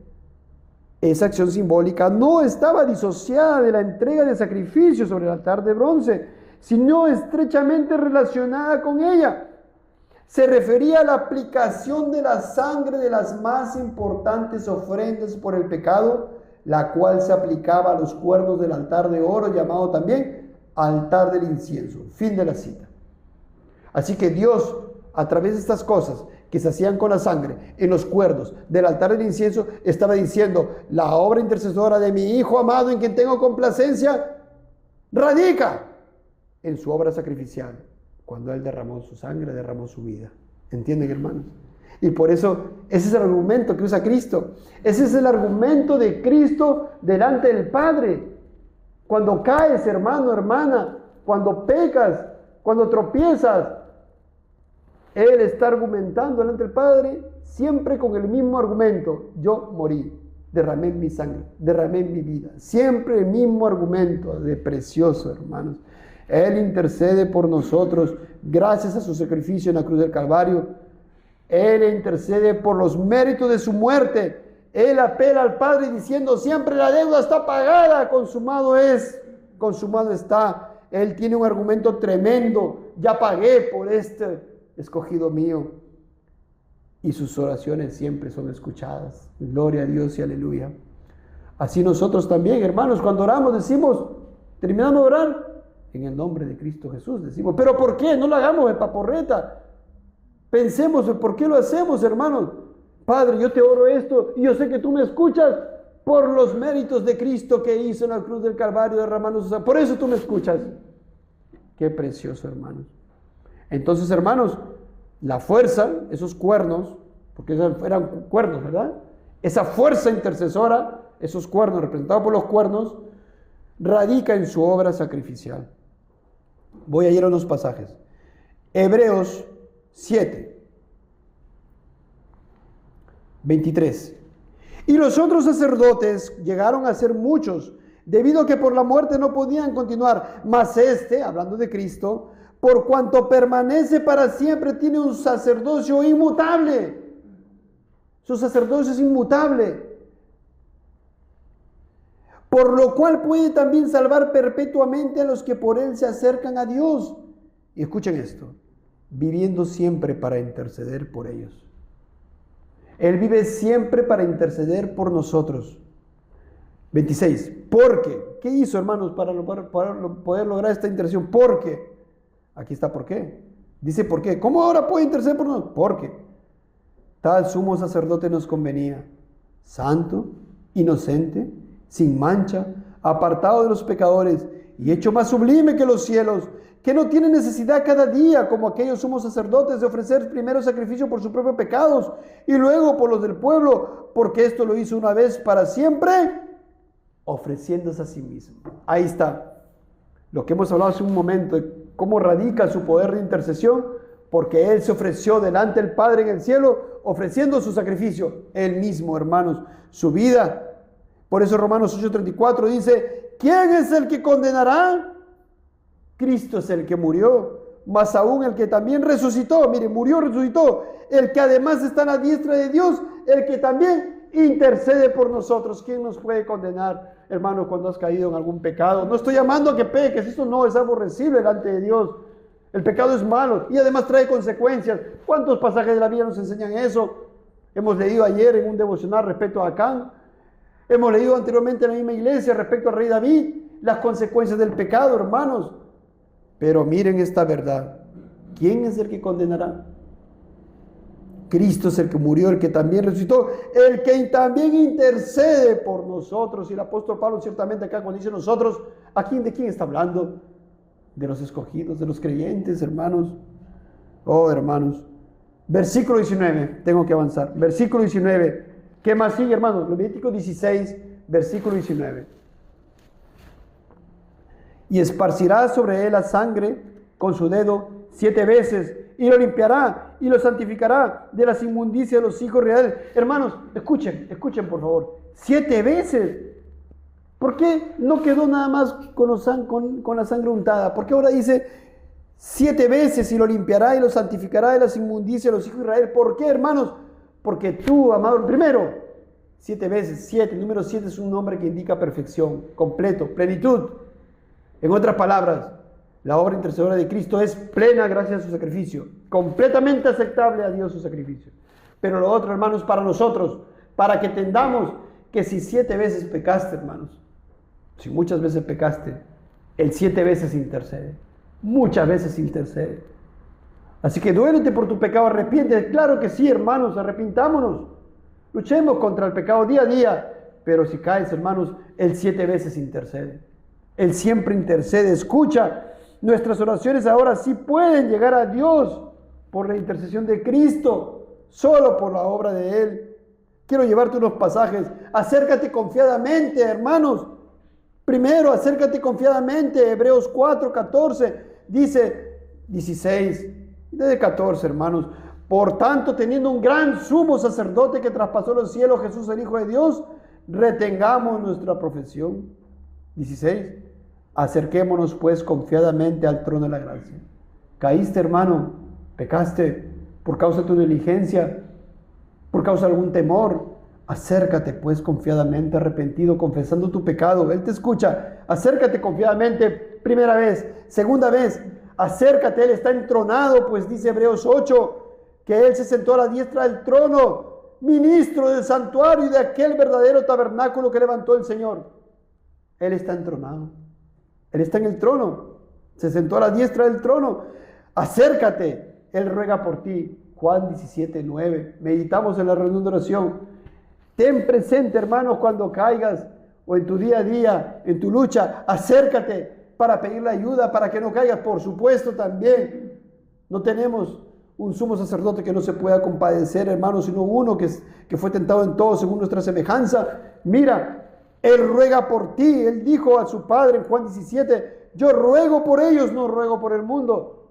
esa acción simbólica no estaba disociada de la entrega de sacrificios sobre el altar de bronce, sino estrechamente relacionada con ella. Se refería a la aplicación de la sangre de las más importantes ofrendas por el pecado, la cual se aplicaba a los cuernos del altar de oro, llamado también altar del incienso. Fin de la cita. Así que Dios, a través de estas cosas que se hacían con la sangre en los cuernos del altar del incienso, estaba diciendo: la obra intercesora de mi Hijo amado, en quien tengo complacencia, radica en su obra sacrificial. Cuando Él derramó su sangre, derramó su vida. ¿Entienden, hermanos? Y por eso, ese es el argumento que usa Cristo. Ese es el argumento de Cristo delante del Padre. Cuando caes, hermano, hermana, cuando pecas, cuando tropiezas, Él está argumentando delante del Padre siempre con el mismo argumento: yo morí, derramé mi sangre, derramé mi vida. Siempre el mismo argumento, de precioso, hermanos. Él intercede por nosotros gracias a su sacrificio en la cruz del Calvario. Él intercede por los méritos de su muerte. Él apela al Padre diciendo siempre: la deuda está pagada, consumado es, consumado está. Él tiene un argumento tremendo: ya pagué por este escogido mío. Y sus oraciones siempre son escuchadas. Gloria a Dios y aleluya. Así nosotros también, hermanos, cuando oramos decimos, terminando de orar, en el nombre de Cristo Jesús, decimos. ¿Pero por qué? No lo hagamos de paporreta. Pensemos en por qué lo hacemos, hermanos. Padre, yo te oro esto y yo sé que tú me escuchas por los méritos de Cristo que hizo en la cruz del Calvario, derramando su sangre. Por eso tú me escuchas. Qué precioso, hermanos. Entonces, hermanos, la fuerza, esos cuernos, porque eran cuernos, ¿verdad? Esa fuerza intercesora, esos cuernos representados por los cuernos, radica en su obra sacrificial. Voy a ir a unos pasajes. Hebreos 7, 23. Y los otros sacerdotes llegaron a ser muchos, debido a que por la muerte no podían continuar. Mas este, hablando de Cristo, por cuanto permanece para siempre, tiene un sacerdocio inmutable. Su sacerdocio es inmutable. Por lo cual puede también salvar perpetuamente a los que por Él se acercan a Dios. Y escuchen esto: viviendo siempre para interceder por ellos. Él vive siempre para interceder por nosotros. 26. Porque, ¿qué hizo, hermanos, para poder lograr esta intercesión? Porque, aquí está por qué. Dice por qué. ¿Cómo ahora puede interceder por nosotros? Porque tal sumo sacerdote nos convenía, santo, inocente, sin mancha, apartado de los pecadores y hecho más sublime que los cielos, que no tiene necesidad cada día, como aquellos sumos sacerdotes, de ofrecer primero sacrificio por sus propios pecados y luego por los del pueblo, porque esto lo hizo una vez para siempre, ofreciéndose a sí mismo. Ahí está lo que hemos hablado hace un momento, de cómo radica su poder de intercesión, porque Él se ofreció delante del Padre en el cielo, ofreciendo su sacrificio, Él mismo, hermanos, su vida. Por eso Romanos 8:34 dice: ¿quién es el que condenará? Cristo es el que murió, más aún el que también resucitó. Mire, murió, resucitó. El que además está a la diestra de Dios, el que también intercede por nosotros. ¿Quién nos puede condenar, hermano, cuando has caído en algún pecado? No estoy llamando a que peques, eso no es aborrecible delante de Dios. El pecado es malo y además trae consecuencias. ¿Cuántos pasajes de la Biblia nos enseñan eso? Hemos leído ayer en un devocional respecto a Acán. Hemos leído anteriormente en la misma iglesia respecto al rey David las consecuencias del pecado, hermanos. Pero miren esta verdad: ¿quién es el que condenará? Cristo es el que murió, el que también resucitó, el que también intercede por nosotros. Y el apóstol Pablo ciertamente acá cuando dice nosotros, ¿de quién está hablando? De los escogidos, de los creyentes, hermanos. Oh, hermanos. Versículo 19, tengo que avanzar. Versículo 19. ¿Qué más sigue, hermanos? Levítico 16, versículo 19. Y esparcirá sobre él la sangre con su dedo 7 veces, y lo limpiará y lo santificará de las inmundicias de los hijos de Israel. Hermanos, escuchen por favor. 7 veces. ¿Por qué no quedó nada más con la sangre untada? ¿Por qué ahora dice 7 veces y lo limpiará y lo santificará de las inmundicias de los hijos de Israel? ¿Por qué, hermanos? Porque tú, amado, primero, 7 veces, 7, el número 7 es un nombre que indica perfección, completo, plenitud. En otras palabras, La obra intercesora de Cristo es plena gracias a su sacrificio, completamente aceptable a Dios su sacrificio. Pero lo otro, hermanos, para nosotros, para que entendamos que si 7 veces pecaste, hermanos, si muchas veces pecaste, el 7 veces intercede, muchas veces intercede. Así que duélete por tu pecado, arrepiéntete. Claro que sí, hermanos, arrepintámonos. Luchemos contra el pecado día a día. Pero si caes, hermanos, Él 7 veces intercede. Él siempre intercede. Escucha, nuestras oraciones ahora sí pueden llegar a Dios por la intercesión de Cristo, solo por la obra de Él. Quiero llevarte unos pasajes. Acércate confiadamente, hermanos. Primero, acércate confiadamente. Hebreos 4, 14, dice 16, desde 14, hermanos. Por tanto, teniendo un gran sumo sacerdote que traspasó los cielos, Jesús el Hijo de Dios, retengamos nuestra profesión. 16. Acerquémonos pues confiadamente al trono de la gracia. Caíste, hermano, pecaste por causa de tu negligencia, por causa de algún temor. Acércate pues confiadamente, arrepentido, confesando tu pecado. Él te escucha. Acércate confiadamente, primera vez. Segunda vez, acércate. Él está entronado, pues dice Hebreos 8, que Él se sentó a la diestra del trono, ministro del santuario y de aquel verdadero tabernáculo que levantó el Señor. Él está entronado. Él está en el trono. Se sentó a la diestra del trono. Acércate. Él ruega por ti. Juan 17, 9. Meditamos en la reunión de oración. Ten presente, hermanos, cuando caigas o en tu día a día, en tu lucha, acércate para pedirle ayuda, para que no caigas. Por supuesto, también no tenemos un sumo sacerdote que no se pueda compadecer, hermanos, sino uno que fue tentado en todo según nuestra semejanza. Mira, Él ruega por ti. Él dijo a su Padre en Juan 17, yo ruego por ellos, no ruego por el mundo.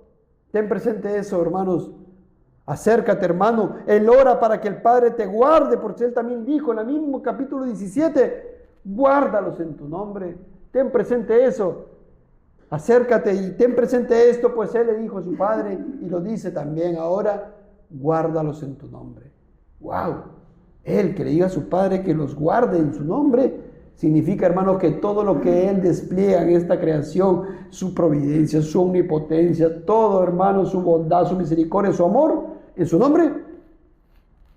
Ten presente eso, hermanos. Acércate, hermano. Él ora para que el Padre te guarde, porque Él también dijo en el mismo capítulo 17, guárdalos en tu nombre. Ten presente eso. Acércate y ten presente esto, pues Él le dijo a su Padre y lo dice también ahora, guárdalos en tu nombre. ¡Wow! Él que le diga a su Padre que los guarde en su nombre, significa, hermanos, que todo lo que Él despliega en esta creación, su providencia, su omnipotencia, todo, hermanos, su bondad, su misericordia, su amor, en su nombre,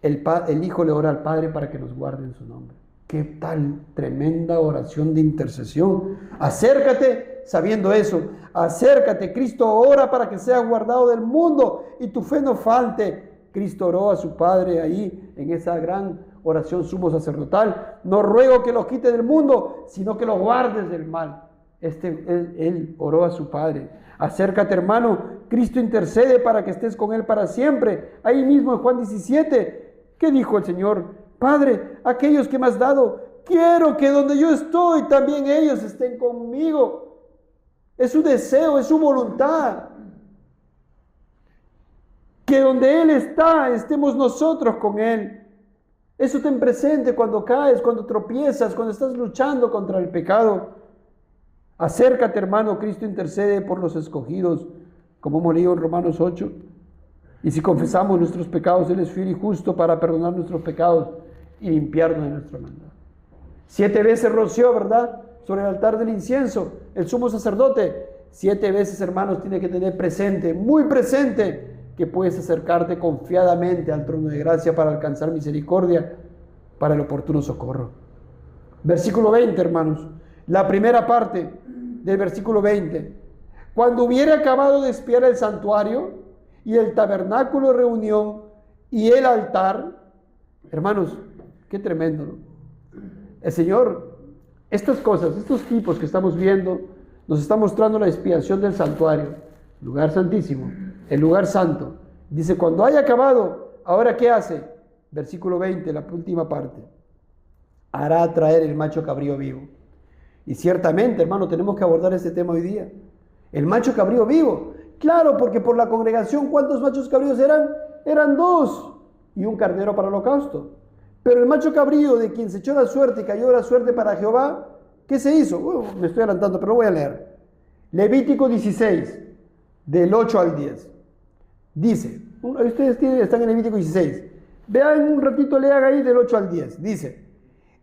el Hijo le ora al Padre para que nos guarde en su nombre. ¡Qué tal tremenda oración de intercesión! Acércate sabiendo eso. Acércate. Cristo ora para que seas guardado del mundo y tu fe no falte. Cristo oró a su Padre ahí en esa gran oración sumo sacerdotal. No ruego que los quite del mundo, sino que los guardes del mal. Él oró a su Padre. Acércate, hermano. Cristo intercede para que estés con Él para siempre. Ahí mismo en Juan 17, ¿qué dijo el Señor? Padre, aquellos que me has dado, quiero que donde yo estoy también ellos estén conmigo. Es su deseo, es su voluntad. Que donde Él está, estemos nosotros con Él. Eso ten presente cuando caes, cuando tropiezas, cuando estás luchando contra el pecado. Acércate, hermano. Cristo intercede por los escogidos, como hemos leído en Romanos 8. Y si confesamos nuestros pecados, Él es fiel y justo para perdonar nuestros pecados y limpiarnos de nuestra maldad. 7 veces roció, ¿verdad?, sobre el altar del incienso el sumo sacerdote. 7 veces, hermanos, tiene que tener presente, muy presente, que puedes acercarte confiadamente al trono de gracia para alcanzar misericordia, para el oportuno socorro. Versículo 20, hermanos, la primera parte del versículo 20. Cuando hubiera acabado de expiar el santuario y el tabernáculo de reunión y el altar, hermanos, qué tremendo, ¿no? El Señor, estas cosas, estos tipos que estamos viendo, nos está mostrando la expiación del santuario, lugar santísimo, el lugar santo. Dice, cuando haya acabado, ¿ahora qué hace? Versículo 20, la última parte. Hará traer el macho cabrío vivo. Y ciertamente, hermano, tenemos que abordar este tema hoy día. El macho cabrío vivo. Claro, porque por la congregación, ¿cuántos machos cabríos eran? Eran 2 y un carnero para el holocausto. Pero el macho cabrío de quien se echó la suerte y cayó la suerte para Jehová, ¿qué se hizo? Me estoy adelantando, pero lo voy a leer. Levítico 16, del 8 al 10. Dice, ustedes están en Levítico 16. Vean un ratito, lean ahí del 8 al 10. Dice,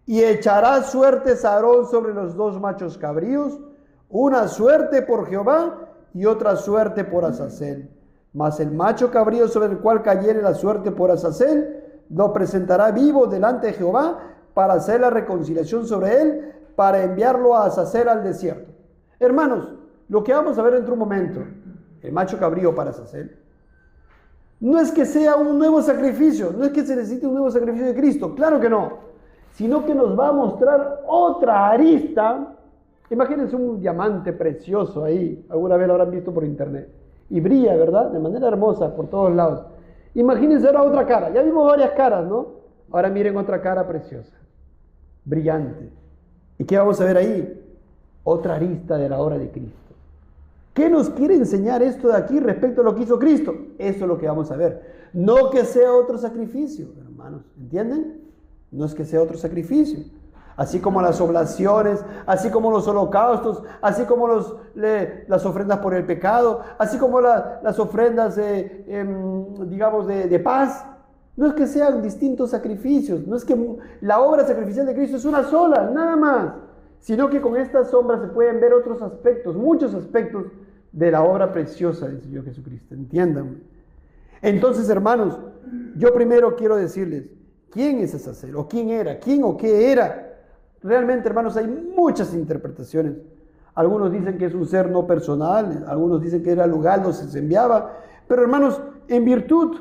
y echará suertes a Aarón sobre los 2 machos cabríos, una suerte por Jehová y otra suerte por Azazel. Mas el macho cabrío sobre el cual cayere la suerte por Azazel, lo presentará vivo delante de Jehová para hacer la reconciliación sobre él, para enviarlo a Azazel al desierto. Hermanos, lo que vamos a ver dentro de un momento, el macho cabrío para Azazel, no es que sea un nuevo sacrificio, no es que se necesite un nuevo sacrificio de Cristo, claro que no, sino que nos va a mostrar otra arista. Imagínense un diamante precioso ahí, alguna vez lo habrán visto por internet, y brilla, ¿verdad? De manera hermosa por todos lados. Imagínense ahora otra cara, ya vimos varias caras, ¿no? Ahora miren otra cara preciosa, brillante. ¿Y qué vamos a ver ahí? Otra arista de la obra de Cristo. ¿Qué nos quiere enseñar esto de aquí respecto a lo que hizo Cristo? Eso es lo que vamos a ver. No que sea otro sacrificio, hermanos, ¿entienden? No es que sea otro sacrificio. Así como las oblaciones, así como los holocaustos, así como las ofrendas por el pecado, así como las ofrendas, de paz. No es que sean distintos sacrificios, no es que la obra sacrificial de Cristo es una sola, nada más, sino que con estas sombras se pueden ver otros aspectos, muchos aspectos de la obra preciosa del Señor Jesucristo. Entiendan. Entonces, hermanos, yo primero quiero decirles, ¿quién es Azazel? ¿O quién era? ¿Quién o qué era? Realmente, hermanos, hay muchas interpretaciones. Algunos dicen que es un ser no personal, algunos dicen que era el lugar donde se enviaba. Pero, hermanos, en virtud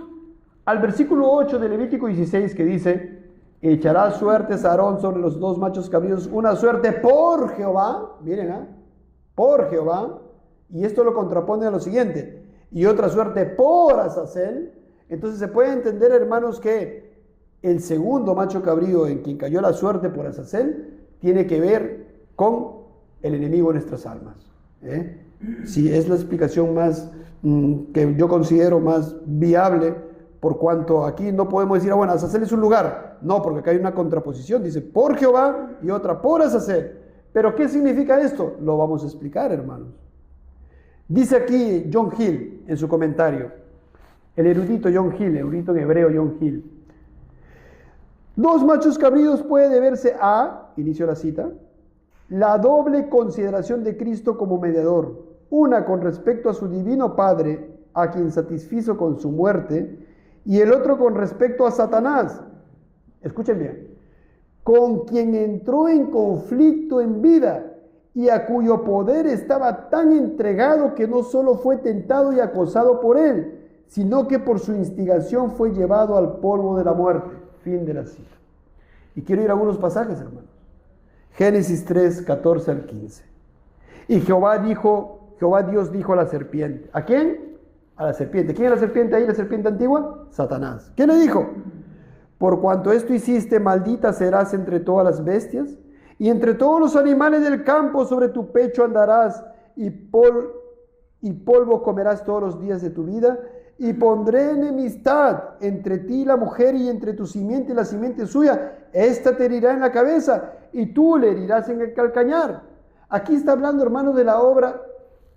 al versículo 8 de Levítico 16 que dice, echará suertes a Aarón sobre los dos machos cabríos, una suerte por Jehová, miren, por Jehová, y esto lo contrapone a lo siguiente, y otra suerte por Azazel. Entonces se puede entender, hermanos, que el segundo macho cabrío en quien cayó la suerte por Azazel tiene que ver con el enemigo de nuestras almas. Sí, es la explicación más que yo considero más viable, por cuanto aquí no podemos decir, bueno, Azazel es un lugar. No, porque acá hay una contraposición, dice por Jehová y otra por Azazel. Pero ¿qué significa esto? Lo vamos a explicar, hermanos. Dice aquí John Hill en su comentario, el erudito John Hill, erudito en hebreo John Hill. Dos machos cabríos puede deberse a, inicio la cita, la doble consideración de Cristo como mediador, una con respecto a su divino Padre, a quien satisfizo con su muerte, y el otro con respecto a Satanás, escuchen bien, con quien entró en conflicto en vida y a cuyo poder estaba tan entregado que no solo fue tentado y acosado por él, sino que por su instigación fue llevado al polvo de la muerte. Fin de la cita. Y quiero ir a algunos pasajes, hermanos. Génesis 3, 14 al 15. Y Jehová Dios dijo a la serpiente. ¿A quién? A la serpiente. ¿Quién es la serpiente ahí, la serpiente antigua? Satanás. ¿Qué le dijo? Por cuanto esto hiciste, maldita serás entre todas las bestias, y entre todos los animales del campo sobre tu pecho andarás, y polvo comerás todos los días de tu vida, y pondré enemistad entre ti y la mujer, y entre tu simiente y la simiente suya. Esta te herirá en la cabeza, y tú le herirás en el calcañar. Aquí está hablando, hermanos, de la obra,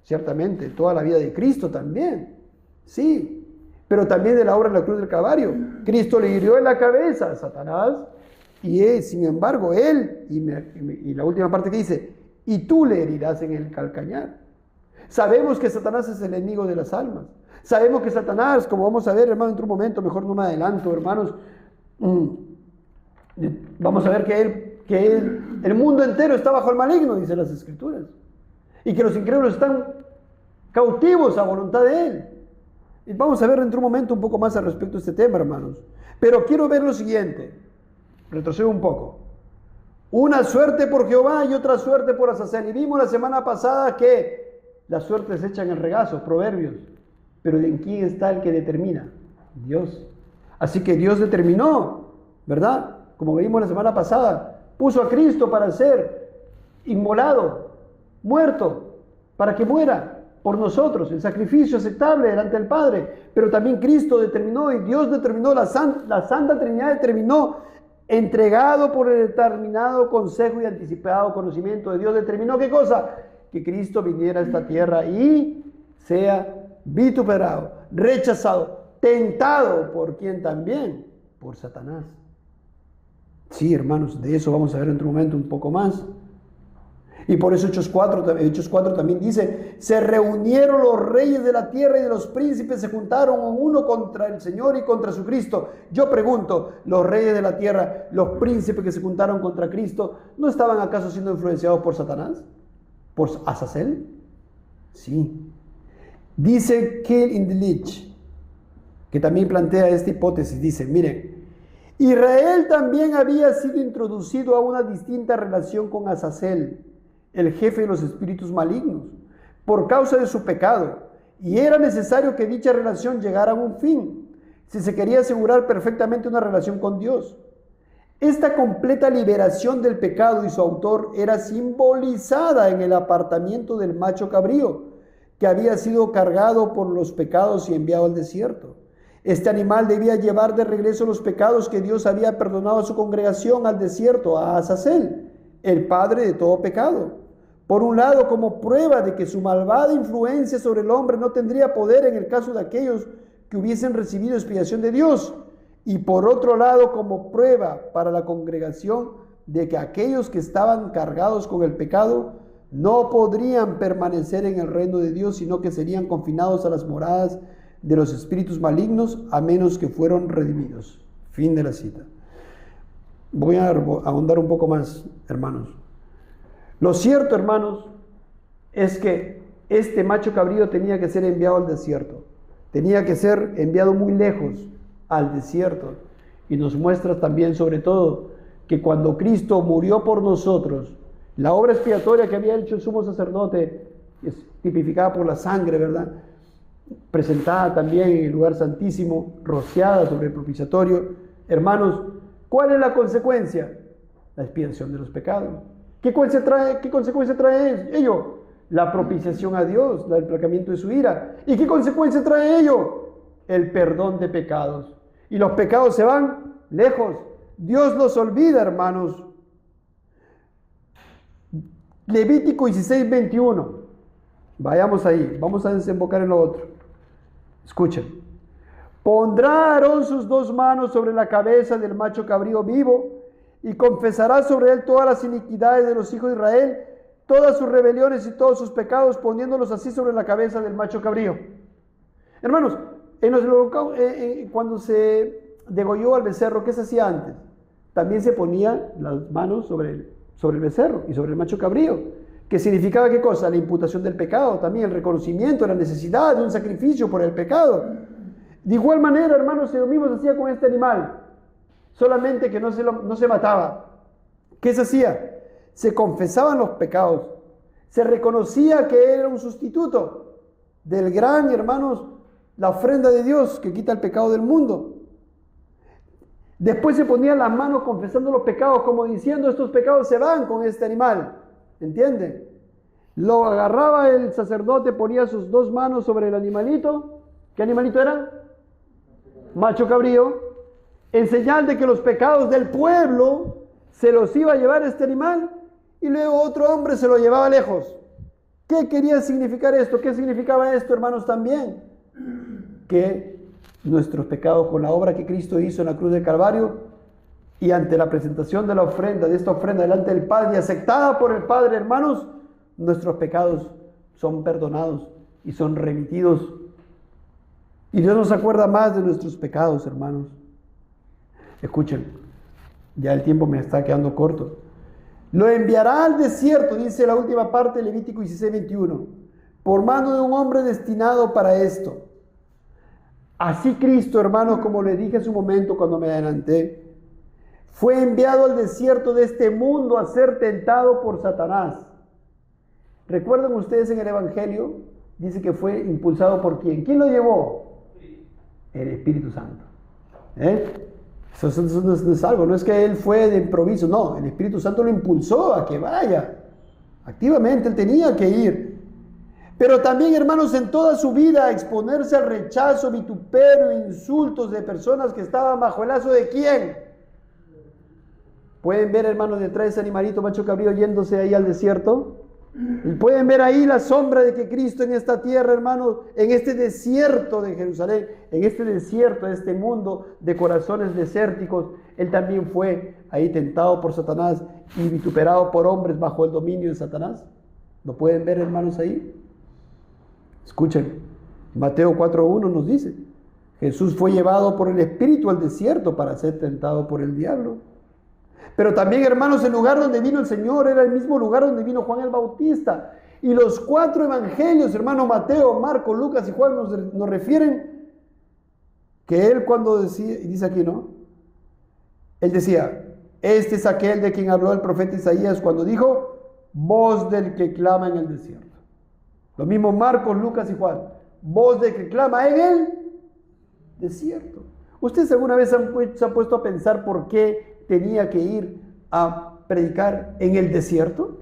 ciertamente, toda la vida de Cristo también, sí, pero también de la obra en la cruz del Calvario. Cristo le hirió en la cabeza a Satanás, y sin embargo, él, y la última parte que dice, y tú le herirás en el calcañar. Sabemos que Satanás es el enemigo de las almas. Sabemos que Satanás, como vamos a ver, hermano, en otro momento, mejor no me adelanto, hermanos, vamos a ver que el mundo entero está bajo el maligno, dice las Escrituras, y que los incrédulos están cautivos a voluntad de él. Y vamos a ver dentro de un momento un poco más al respecto de este tema, hermanos. Pero quiero ver lo siguiente, retrocedo un poco. Una suerte por Jehová y otra suerte por Azazel. Y vimos la semana pasada que las suertes se echan en regazo, Proverbios. Pero ¿en quién está el que determina? Dios. Así que Dios determinó, ¿verdad? Como vimos la semana pasada, puso a Cristo para ser inmolado, muerto, para que muera por nosotros, el sacrificio aceptable delante del Padre. Pero también Cristo determinó y Dios determinó, la Santa Trinidad determinó, entregado por el determinado consejo y anticipado conocimiento de Dios, determinó ¿qué cosa? Que Cristo viniera a esta tierra y sea vituperado, rechazado, tentado por quién también, por Satanás. Sí, hermanos, de eso vamos a ver en otro momento un poco más. Y por eso Hechos 4 también dice, se reunieron los reyes de la tierra y de los príncipes, se juntaron uno contra el Señor y contra su Cristo. Yo pregunto, los reyes de la tierra, los príncipes que se juntaron contra Cristo, ¿no estaban acaso siendo influenciados por Satanás? ¿Por Azazel? Sí. Dice Keil Indlich, que también plantea esta hipótesis, dice, miren, Israel también había sido introducido a una distinta relación con Azazel, el jefe de los espíritus malignos, por causa de su pecado, y era necesario que dicha relación llegara a un fin, si se quería asegurar perfectamente una relación con Dios. Esta completa liberación del pecado y su autor era simbolizada en el apartamiento del macho cabrío, que había sido cargado por los pecados y enviado al desierto. Este animal debía llevar de regreso los pecados que Dios había perdonado a su congregación al desierto, a Azazel, el padre de todo pecado. Por un lado, como prueba de que su malvada influencia sobre el hombre no tendría poder en el caso de aquellos que hubiesen recibido expiación de Dios. Y por otro lado, como prueba para la congregación de que aquellos que estaban cargados con el pecado no podrían permanecer en el reino de Dios, sino que serían confinados a las moradas de los espíritus malignos, a menos que fueron redimidos. Fin de la cita. Voy a ahondar un poco más, hermanos. Lo cierto, hermanos, es que este macho cabrío tenía que ser enviado al desierto. Tenía que ser enviado muy lejos al desierto. Y nos muestra también, sobre todo, que cuando Cristo murió por nosotros, la obra expiatoria que había hecho el sumo sacerdote, es tipificada por la sangre, ¿verdad?, presentada también en el lugar santísimo, rociada sobre el propiciatorio. Hermanos, ¿cuál es la consecuencia? La expiación de los pecados. ¿Qué consecuencia trae ello? La propiciación a Dios, el aplacamiento de su ira. ¿Y qué consecuencia trae ello? El perdón de pecados. Y los pecados se van lejos. Dios los olvida, hermanos. Levítico 16:21. Vayamos ahí, vamos a desembocar en lo otro. Escuchen. Pondrá Aarón sus 2 manos sobre la cabeza del macho cabrío vivo y confesará sobre él todas las iniquidades de los hijos de Israel, todas sus rebeliones y todos sus pecados, poniéndolos así sobre la cabeza del macho cabrío. Hermanos, cuando se degolló al becerro, ¿qué se hacía antes? También se ponía las manos sobre el becerro y sobre el macho cabrío. ¿Qué significaba qué cosa? La imputación del pecado, también el reconocimiento de la necesidad de un sacrificio por el pecado. De igual manera, hermanos, lo mismo se hacía con este animal, solamente que no se mataba. ¿Qué se hacía? Se confesaban los pecados, se reconocía que era un sustituto del gran, hermanos, la ofrenda de Dios que quita el pecado del mundo. Después se ponían las manos confesando los pecados, como diciendo, estos pecados se van con este animal. ¿Entienden? Lo agarraba el sacerdote, ponía sus 2 manos sobre el animalito. ¿Qué animalito era? Macho cabrío. En señal de que los pecados del pueblo se los iba a llevar este animal, y luego otro hombre se lo llevaba lejos. ¿Qué quería significar esto? ¿Qué significaba esto, hermanos, también? Que nuestros pecados, con la obra que Cristo hizo en la cruz del Calvario, y ante la presentación de la ofrenda, de esta ofrenda delante del Padre y aceptada por el Padre, hermanos, nuestros pecados son perdonados y son remitidos. Y Dios nos acuerda más de nuestros pecados, hermanos. Escuchen, ya el tiempo me está quedando corto. Lo enviará al desierto, dice la última parte de Levítico 16:21, por mano de un hombre destinado para esto. Así Cristo, hermanos, como le dije en su momento cuando me adelanté, fue enviado al desierto de este mundo a ser tentado por Satanás. ¿Recuerdan ustedes en el Evangelio? Dice que fue impulsado por ¿quién? ¿Quién lo llevó? El Espíritu Santo. Eso no es algo, no es que él fue de improviso, no, el Espíritu Santo lo impulsó a que vaya. Activamente él tenía que ir. Pero también, hermanos, en toda su vida a exponerse al rechazo, vituperio, insultos de personas que estaban bajo el lazo de ¿quién? Pueden ver, hermanos, detrás de ese animalito macho cabrío yéndose ahí al desierto. Y pueden ver ahí la sombra de que Cristo en esta tierra, hermanos, en este desierto de Jerusalén, en este desierto de este mundo de corazones desérticos, Él también fue ahí tentado por Satanás y vituperado por hombres bajo el dominio de Satanás. ¿Lo pueden ver, hermanos, ahí? Escuchen, Mateo 4:1 nos dice, Jesús fue llevado por el Espíritu al desierto para ser tentado por el diablo. Pero también, hermanos, el lugar donde vino el Señor era el mismo lugar donde vino Juan el Bautista. Y los 4 evangelios, hermanos, Mateo, Marcos, Lucas y Juan nos refieren que él cuando decía, y dice aquí, ¿no? Él decía, este es aquel de quien habló el profeta Isaías cuando dijo, voz del que clama en el desierto. Lo mismo Marcos, Lucas y Juan, voz del que clama en el desierto. ¿Ustedes alguna vez se han puesto a pensar por qué tenía que ir a predicar en el desierto?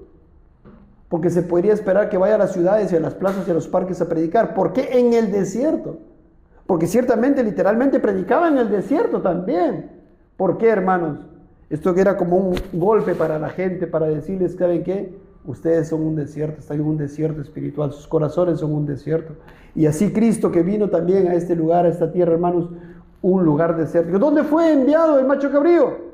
Porque se podría esperar que vaya a las ciudades y a las plazas y a los parques a predicar. ¿Por qué en el desierto? Porque ciertamente, literalmente predicaba en el desierto también. ¿Por qué, hermanos? Esto que era como un golpe para la gente, para decirles, ¿saben qué? Ustedes son un desierto, están en un desierto espiritual, sus corazones son un desierto. Y así Cristo que vino también a este lugar, a esta tierra, hermanos, un lugar desértico. ¿Dónde fue enviado el macho cabrío?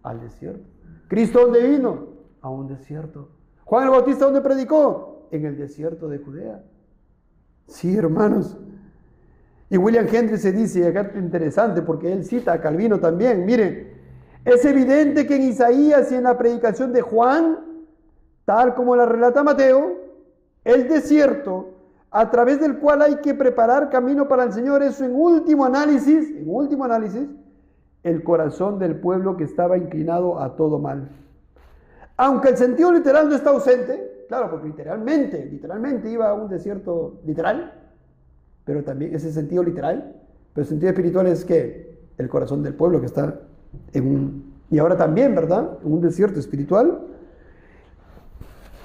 Al desierto. ¿Cristo dónde vino? A un desierto. ¿Juan el Bautista dónde predicó? En el desierto de Judea. Sí, hermanos. Y William Henry se dice, y acá es interesante porque él cita a Calvino también, miren, es evidente que en Isaías y en la predicación de Juan, tal como la relata Mateo, el desierto, a través del cual hay que preparar camino para el Señor, es en último análisis, el corazón del pueblo que estaba inclinado a todo mal. Aunque el sentido literal no está ausente, claro, porque literalmente iba a un desierto literal, pero también ese sentido literal, pero el sentido espiritual es que el corazón del pueblo que está y ahora también, ¿verdad?, en un desierto espiritual.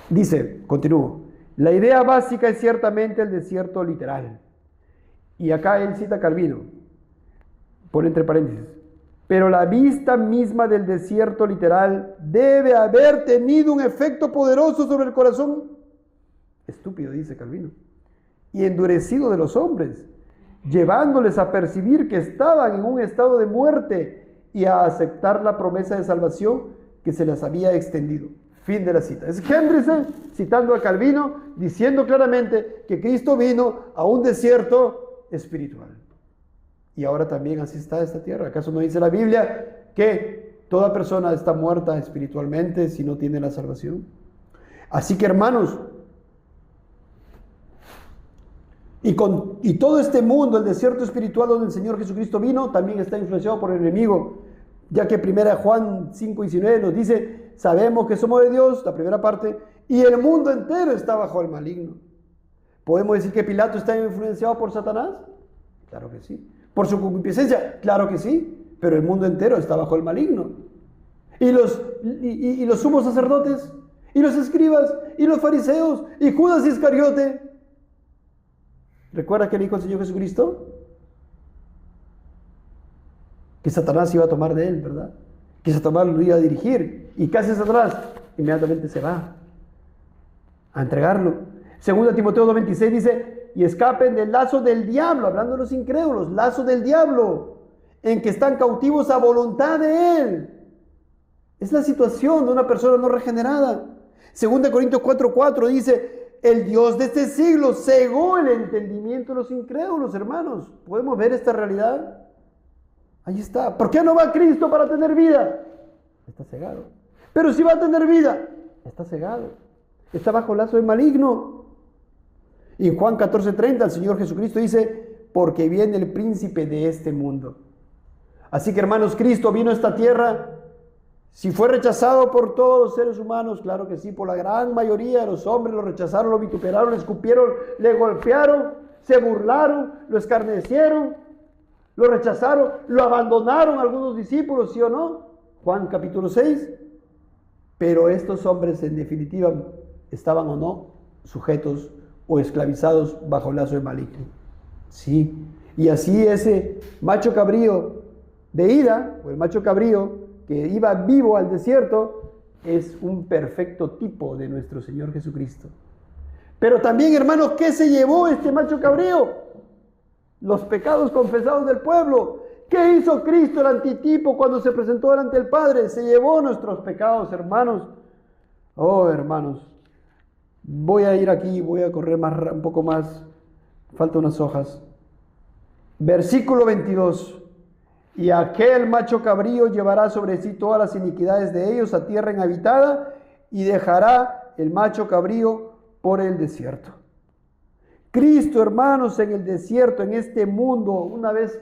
Dice, continúo, la idea básica es ciertamente el desierto literal. Y acá él cita a Calvino, pone entre paréntesis, pero la vista misma del desierto literal debe haber tenido un efecto poderoso sobre el corazón estúpido, dice Calvino, y endurecido de los hombres, llevándoles a percibir que estaban en un estado de muerte y a aceptar la promesa de salvación que se les había extendido. Fin de la cita. Es Hendrickson citando a Calvino, diciendo claramente que Cristo vino a un desierto espiritual. Y ahora también así está esta tierra. ¿Acaso no dice la Biblia que toda persona está muerta espiritualmente si no tiene la salvación? Así que, hermanos, y todo este mundo, el desierto espiritual donde el Señor Jesucristo vino, también está influenciado por el enemigo, ya que 1 Juan 5:19 nos dice, sabemos que somos de Dios, la primera parte, y el mundo entero está bajo el maligno. ¿Podemos decir que Pilato está influenciado por Satanás? Claro que sí. ¿Por su concupiscencia? Claro que sí, pero el mundo entero está bajo el maligno. Y los sumos sacerdotes, y los escribas, y los fariseos, y Judas Iscariote. ¿Recuerda que le dijo el Señor Jesucristo? Que Satanás iba a tomar de él, ¿verdad? Que Satanás lo iba a dirigir. ¿Y qué hace Satanás? Inmediatamente se va a entregarlo. 2 Timoteo 2:26 dice, y escapen del lazo del diablo, hablando de los incrédulos, lazo del diablo, en que están cautivos a voluntad de él. Es la situación de una persona no regenerada. 2 Corintios 4:4 dice, el Dios de este siglo cegó el entendimiento de los incrédulos, hermanos. ¿Podemos ver esta realidad? Ahí está. ¿Por qué no va Cristo para tener vida? Está cegado. Pero si va a tener vida, está cegado. Está bajo el lazo del maligno. Y en Juan 14:30 el Señor Jesucristo dice, porque viene el príncipe de este mundo. Así que, hermanos, Cristo vino a esta tierra. Si fue rechazado por todos los seres humanos, claro que sí, por la gran mayoría de los hombres lo rechazaron, lo vituperaron, lo escupieron, le golpearon, se burlaron, lo escarnecieron, lo rechazaron, lo abandonaron algunos discípulos, ¿sí o no? Juan capítulo 6. Pero estos hombres en definitiva estaban o no sujetos o esclavizados bajo el lazo del maligno. Sí. Y así ese macho cabrío de ida, o el macho cabrío que iba vivo al desierto, es un perfecto tipo de nuestro Señor Jesucristo. Pero también, hermanos, ¿qué se llevó este macho cabrío? Los pecados confesados del pueblo. ¿Qué hizo Cristo, el antitipo, cuando se presentó delante del Padre? Se llevó nuestros pecados, hermanos. Oh, hermanos, voy a ir aquí, voy a correr un poco más. Faltan unas hojas. Versículo 22. Y aquel macho cabrío llevará sobre sí todas las iniquidades de ellos a tierra inhabitada, y dejará el macho cabrío por el desierto. Cristo, hermanos, en el desierto, en este mundo, una vez se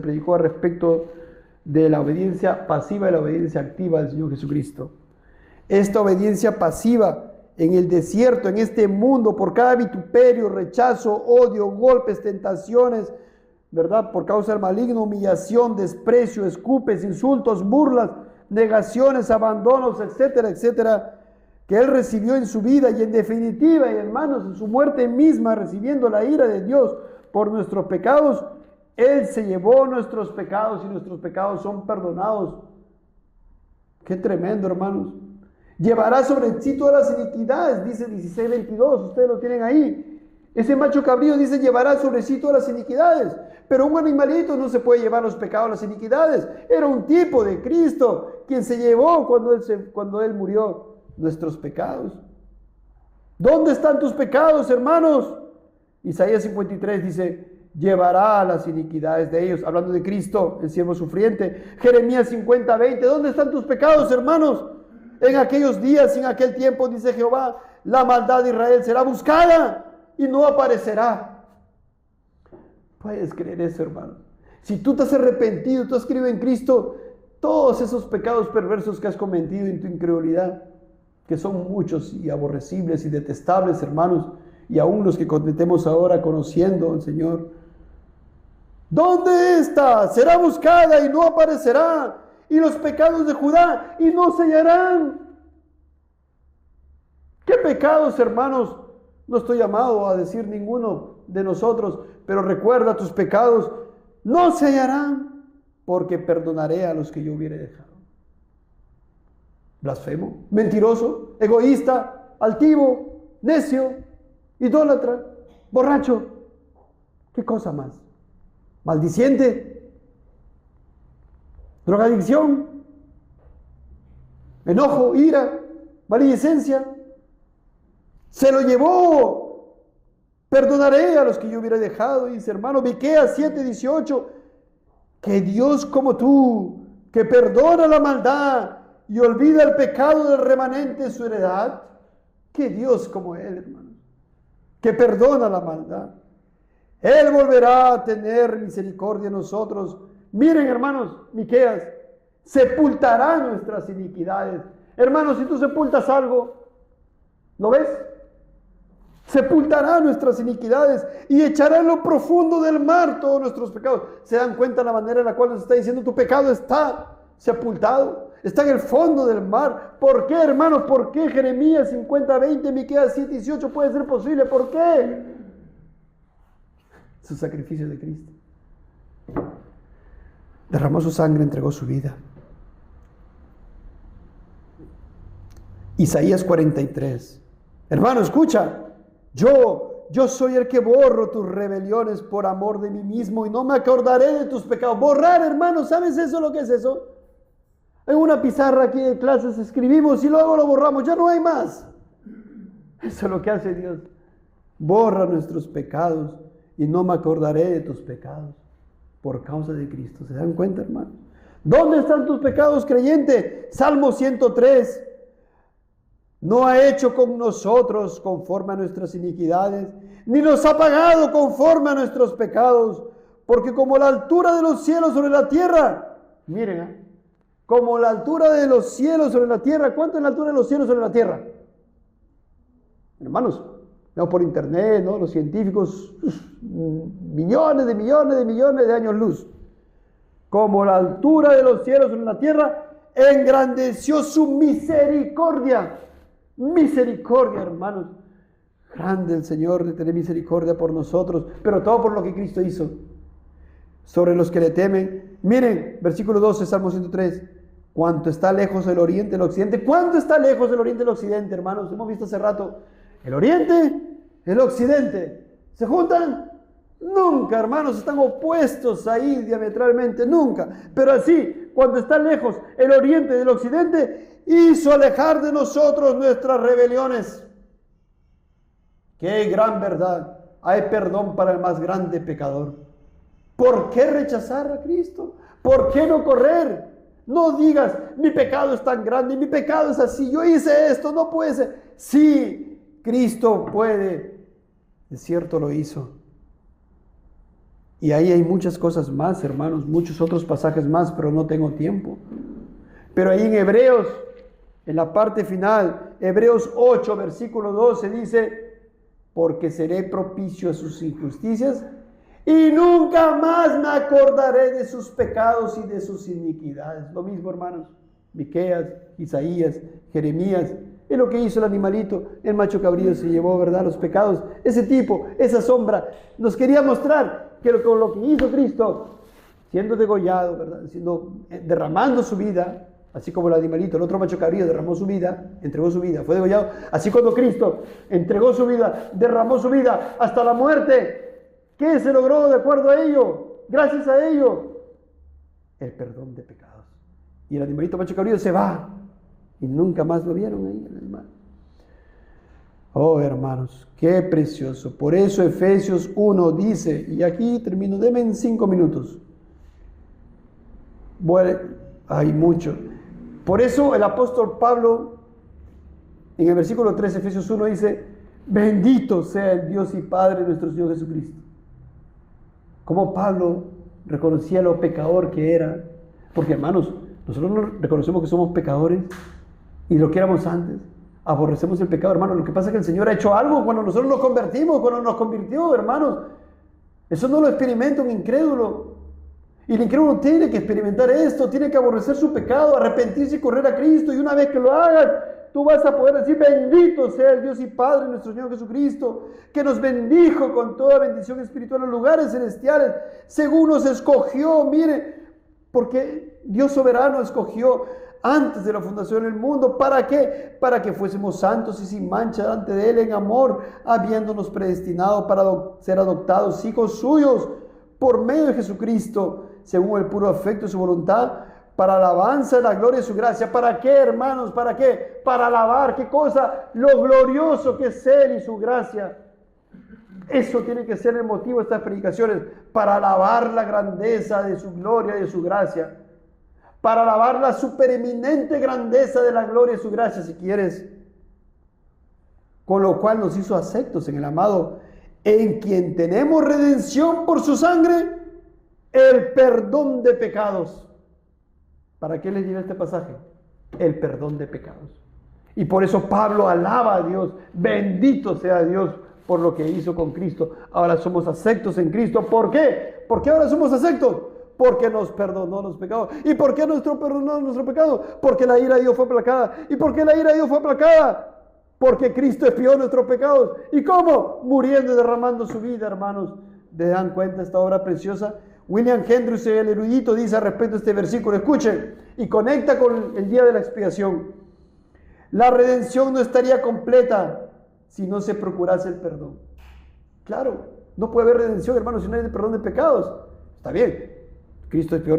predicó al respecto de la obediencia pasiva y la obediencia activa del Señor Jesucristo. Esta obediencia pasiva en el desierto, en este mundo, por cada vituperio, rechazo, odio, golpes, tentaciones, ¿verdad? Por causa del maligno, humillación, desprecio, escupes, insultos, burlas, negaciones, abandonos, etcétera, etcétera, que Él recibió en su vida, y en definitiva, y hermanos, en su muerte misma, recibiendo la ira de Dios por nuestros pecados, Él se llevó nuestros pecados y nuestros pecados son perdonados. Qué tremendo, hermanos. Llevará sobre sí todas las iniquidades, dice 16:22, ustedes lo tienen ahí. Ese macho cabrío dice: llevará sobre sí todas las iniquidades. Pero un animalito no se puede llevar los pecados, las iniquidades. Era un tipo de Cristo quien se llevó cuando Él murió nuestros pecados. ¿Dónde están tus pecados, hermanos? Isaías 53 dice: llevará las iniquidades de ellos, hablando de Cristo, el siervo sufriente. Jeremías 50:20, ¿dónde están tus pecados, hermanos? En aquellos días, en aquel tiempo, dice Jehová, la maldad de Israel será buscada y no aparecerá. ¿Puedes creer eso, hermano? Si tú te has arrepentido, tú has creído en Cristo, todos esos pecados perversos que has cometido en tu incredulidad, que son muchos y aborrecibles y detestables, hermanos, y aún los que cometemos ahora conociendo al Señor, ¿dónde está? Será buscada y no aparecerá. Y los pecados de Judá y no se hallarán. ¿Qué pecados, hermanos? No estoy llamado a decir ninguno de nosotros, pero recuerda, tus pecados no se hallarán, porque perdonaré a los que yo hubiere dejado. Blasfemo, mentiroso, egoísta, altivo, necio, idólatra, borracho. ¿Qué cosa más? Maldiciente, drogadicción, enojo, ira, maledicencia. Se lo llevó. Perdonaré a los que yo hubiera dejado, dice, hermano. Miqueas 7:18, que Dios como tú, que perdona la maldad y olvida el pecado del remanente de su heredad. Que Dios como Él, hermano, que perdona la maldad. Él volverá a tener misericordia de nosotros. Miren, hermanos, Miqueas, sepultará nuestras iniquidades. Hermanos, si tú sepultas algo, ¿lo ves? Sepultará nuestras iniquidades y echará en lo profundo del mar todos nuestros pecados. ¿Se dan cuenta la manera en la cual nos está diciendo: tu pecado está sepultado, está en el fondo del mar? ¿Por qué, hermanos? ¿Por qué Jeremías 50:20, Miqueas 7:18 puede ser posible? ¿Por qué? Su sacrificio de Cristo. Derramó su sangre, entregó su vida. Isaías 43. Hermano, escucha. Yo soy el que borro tus rebeliones por amor de mí mismo y no me acordaré de tus pecados. Borrar, hermano, ¿sabes eso lo que es eso? En una pizarra aquí de clases escribimos y luego lo borramos. Ya no hay más. Eso es lo que hace Dios. Borra nuestros pecados y no me acordaré de tus pecados por causa de Cristo. ¿Se dan cuenta, hermano? ¿Dónde están tus pecados, creyente? Salmo 103. No ha hecho con nosotros conforme a nuestras iniquidades, ni nos ha pagado conforme a nuestros pecados, porque como la altura de los cielos sobre la tierra, miren, como la altura de los cielos sobre la tierra. ¿Cuánto es la altura de los cielos sobre la tierra? Hermanos, vemos por internet, ¿no? Los científicos, millones de años luz. Como la altura de los cielos sobre la tierra, engrandeció su misericordia. Misericordia, hermanos. Grande el Señor de tener misericordia por nosotros, pero todo por lo que Cristo hizo sobre los que le temen. Miren, versículo 12, Salmo 103. ¿Cuánto está lejos el oriente del occidente? ¿Cuánto está lejos el oriente del occidente, hermanos? Hemos visto hace rato, el oriente, el occidente, ¿se juntan? Nunca, hermanos, están opuestos ahí diametralmente, nunca. Pero así, cuando está lejos el oriente del occidente, hizo alejar de nosotros nuestras rebeliones. ¡Qué gran verdad! Hay perdón para el más grande pecador. ¿Por qué rechazar a Cristo? ¿Por qué no correr? No digas, mi pecado es tan grande, mi pecado es así, yo hice esto, no puede ser. Sí, Cristo puede. De cierto lo hizo. Y ahí hay muchas cosas más, hermanos, muchos otros pasajes más, pero no tengo tiempo. Pero ahí en Hebreos, en la parte final, Hebreos 8, versículo 12, dice, porque seré propicio a sus injusticias y nunca más me acordaré de sus pecados y de sus iniquidades. Lo mismo, hermanos, Miqueas, Isaías, Jeremías. Es lo que hizo el animalito, el macho cabrío se llevó, ¿verdad?, los pecados. Ese tipo, esa sombra, nos quería mostrar que con lo que hizo Cristo, siendo degollado, ¿verdad?, derramando su vida, así como el animalito, el otro macho cabrío derramó su vida, entregó su vida, fue degollado. Así cuando Cristo entregó su vida, derramó su vida hasta la muerte, ¿qué se logró de acuerdo a ello? Gracias a ello, el perdón de pecados. Y el animalito macho cabrío se va. Y nunca más lo vieron ahí, el animal. Oh, hermanos, qué precioso. Por eso Efesios 1 dice, y aquí termino, denme en 5 minutos. Bueno, hay mucho. Por eso el apóstol Pablo, en el versículo 3, Efesios 1 dice, bendito sea el Dios y Padre de nuestro Señor Jesucristo. Como Pablo reconocía lo pecador que era. Porque, hermanos, nosotros no reconocemos que somos pecadores y lo que éramos antes. Aborrecemos el pecado, hermanos. Lo que pasa es que el Señor ha hecho algo cuando nosotros nos convertimos, cuando nos convirtió, hermanos. Eso no lo experimenta un incrédulo. Y el incrédulo tiene que experimentar esto, tiene que aborrecer su pecado, arrepentirse y correr a Cristo. Y una vez que lo hagas, tú vas a poder decir, bendito sea el Dios y Padre de nuestro Señor Jesucristo, que nos bendijo con toda bendición espiritual en los lugares celestiales, según nos escogió, mire, porque Dios soberano escogió antes de la fundación del mundo. ¿Para qué? Para que fuésemos santos y sin mancha delante de Él en amor, habiéndonos predestinado para ser adoptados hijos suyos por medio de Jesucristo, según el puro afecto de su voluntad, para alabanza de la gloria de su gracia. ¿Para qué, hermanos? ¿Para qué? Para alabar, ¿qué cosa? Lo glorioso que es Él y su gracia. Eso tiene que ser el motivo de estas predicaciones, para alabar la grandeza de su gloria y de su gracia, para alabar la supereminente grandeza de la gloria de su gracia, si quieres, con lo cual nos hizo aceptos en el amado, en quien tenemos redención por su sangre, el perdón de pecados. ¿Para qué les lleva este pasaje? El perdón de pecados. Y por eso Pablo alaba a Dios, bendito sea Dios por lo que hizo con Cristo. Ahora somos aceptos en Cristo. ¿Por qué? ¿Por qué ahora somos aceptos? Porque nos perdonó los pecados. ¿Y por qué perdonó nuestro pecado? Porque la ira de Dios fue aplacada. ¿Y por qué la ira de Dios fue aplacada? Porque Cristo expió nuestros pecados. ¿Y cómo? Muriendo y derramando su vida, hermanos. ¿Se dan cuenta esta obra preciosa? William Hendricks, el erudito, dice al respecto de este versículo, escuchen, y conecta con el día de la expiación. La redención no estaría completa si no se procurase el perdón. Claro, no puede haber redención, hermanos, si no hay perdón de pecados. Está bien, Cristo expió,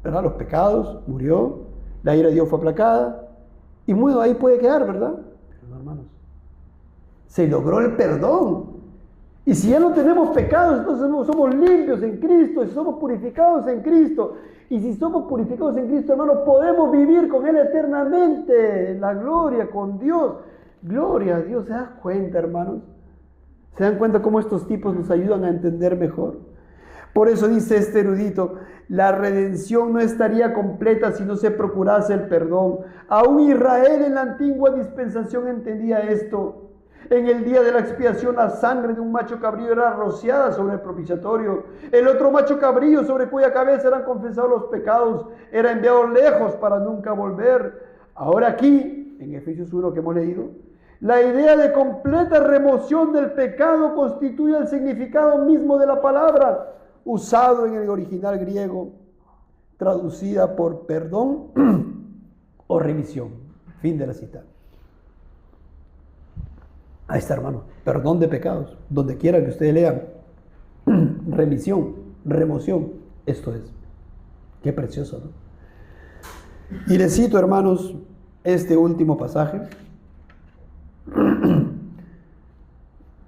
¿verdad?, los pecados, murió, la ira de Dios fue aplacada, y muy ahí puede quedar, ¿verdad? Pero no, hermanos, se logró el perdón. Y si ya no tenemos pecados, entonces somos limpios en Cristo, y somos purificados en Cristo. Y si somos purificados en Cristo, hermanos, podemos vivir con Él eternamente, en la gloria con Dios. Gloria a Dios. ¿Se dan cuenta, hermanos? ¿Se dan cuenta cómo estos tipos nos ayudan a entender mejor? Por eso dice este erudito, la redención no estaría completa si no se procurase el perdón. Aún Israel en la antigua dispensación entendía esto. En el día de la expiación, la sangre de un macho cabrío era rociada sobre el propiciatorio. El otro macho cabrío, sobre cuya cabeza eran confesados los pecados, era enviado lejos para nunca volver. Ahora aquí, en Efesios 1 que hemos leído, la idea de completa remoción del pecado constituye el significado mismo de la palabra, usado en el original griego. traducida por perdón o remisión. Fin de la cita. Ahí está, hermano. Perdón de pecados. Donde quiera que ustedes lean. Remisión, remoción. Esto es. Qué precioso, ¿no? Y les cito, hermanos, este último pasaje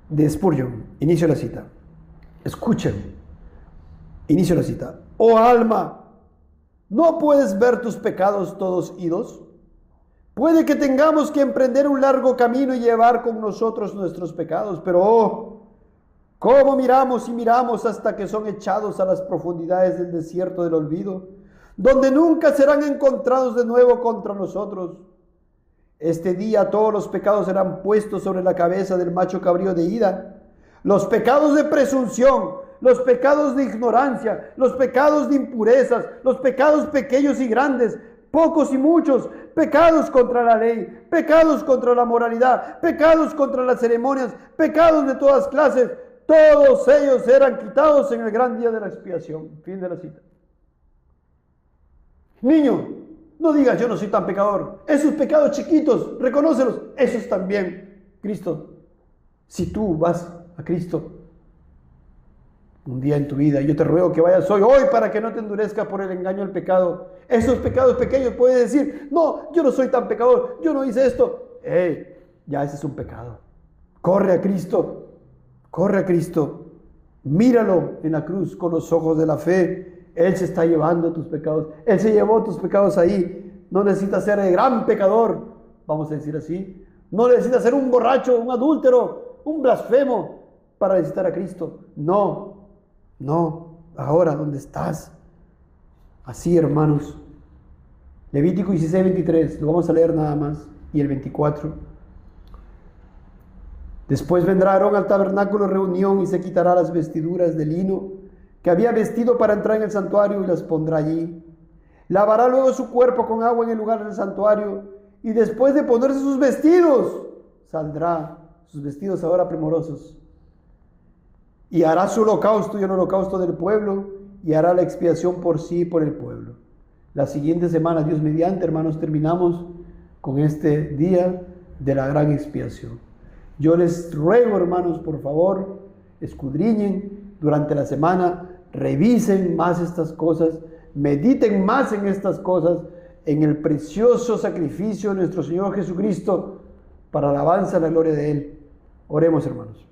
de Spurgeon. Inicio la cita. Escuchen. Inicio la cita. Oh alma, ¿no puedes ver tus pecados todos idos? Puede que tengamos que emprender un largo camino y llevar con nosotros nuestros pecados, pero oh, cómo miramos y miramos hasta que son echados a las profundidades del desierto del olvido, donde nunca serán encontrados de nuevo contra nosotros. Este día todos los pecados serán puestos sobre la cabeza del macho cabrío de ida. Los pecados de presunción, los pecados de ignorancia, los pecados de impurezas, los pecados pequeños y grandes, pocos y muchos, pecados contra la ley, pecados contra la moralidad, pecados contra las ceremonias, pecados de todas clases, todos ellos eran quitados en el gran día de la expiación. Fin de la cita. Niño, no digas yo no soy tan pecador. Esos pecados chiquitos, reconócelos, esos también. Cristo, si tú vas a Cristo un día en tu vida, yo te ruego que vayas hoy para que no te endurezca por el engaño del pecado. Esos pecados pequeños puedes decir, no, yo no soy tan pecador, yo no hice esto. Ya ese es un pecado. Corre a Cristo, míralo en la cruz con los ojos de la fe. Él se está llevando tus pecados, Él se llevó tus pecados ahí. No necesitas ser el gran pecador, vamos a decir así. No necesitas ser un borracho, un adúltero, un blasfemo para necesitar a Cristo. No, ahora ¿dónde estás? Así, hermanos. Levítico 16, 23, lo vamos a leer nada más, y el 24. Después vendrá Aarón al tabernáculo de reunión y se quitará las vestiduras de lino que había vestido para entrar en el santuario y las pondrá allí. Lavará luego su cuerpo con agua en el lugar del santuario y después de ponerse sus vestidos, saldrá, sus vestidos ahora primorosos, y hará su holocausto y el holocausto del pueblo, y hará la expiación por sí y por el pueblo. La siguiente semana, Dios mediante, hermanos, terminamos con este día de la gran expiación. Yo les ruego, hermanos, por favor, escudriñen durante la semana, revisen más estas cosas, mediten más en estas cosas, en el precioso sacrificio de nuestro Señor Jesucristo, para la alabanza y la gloria de Él. Oremos, hermanos.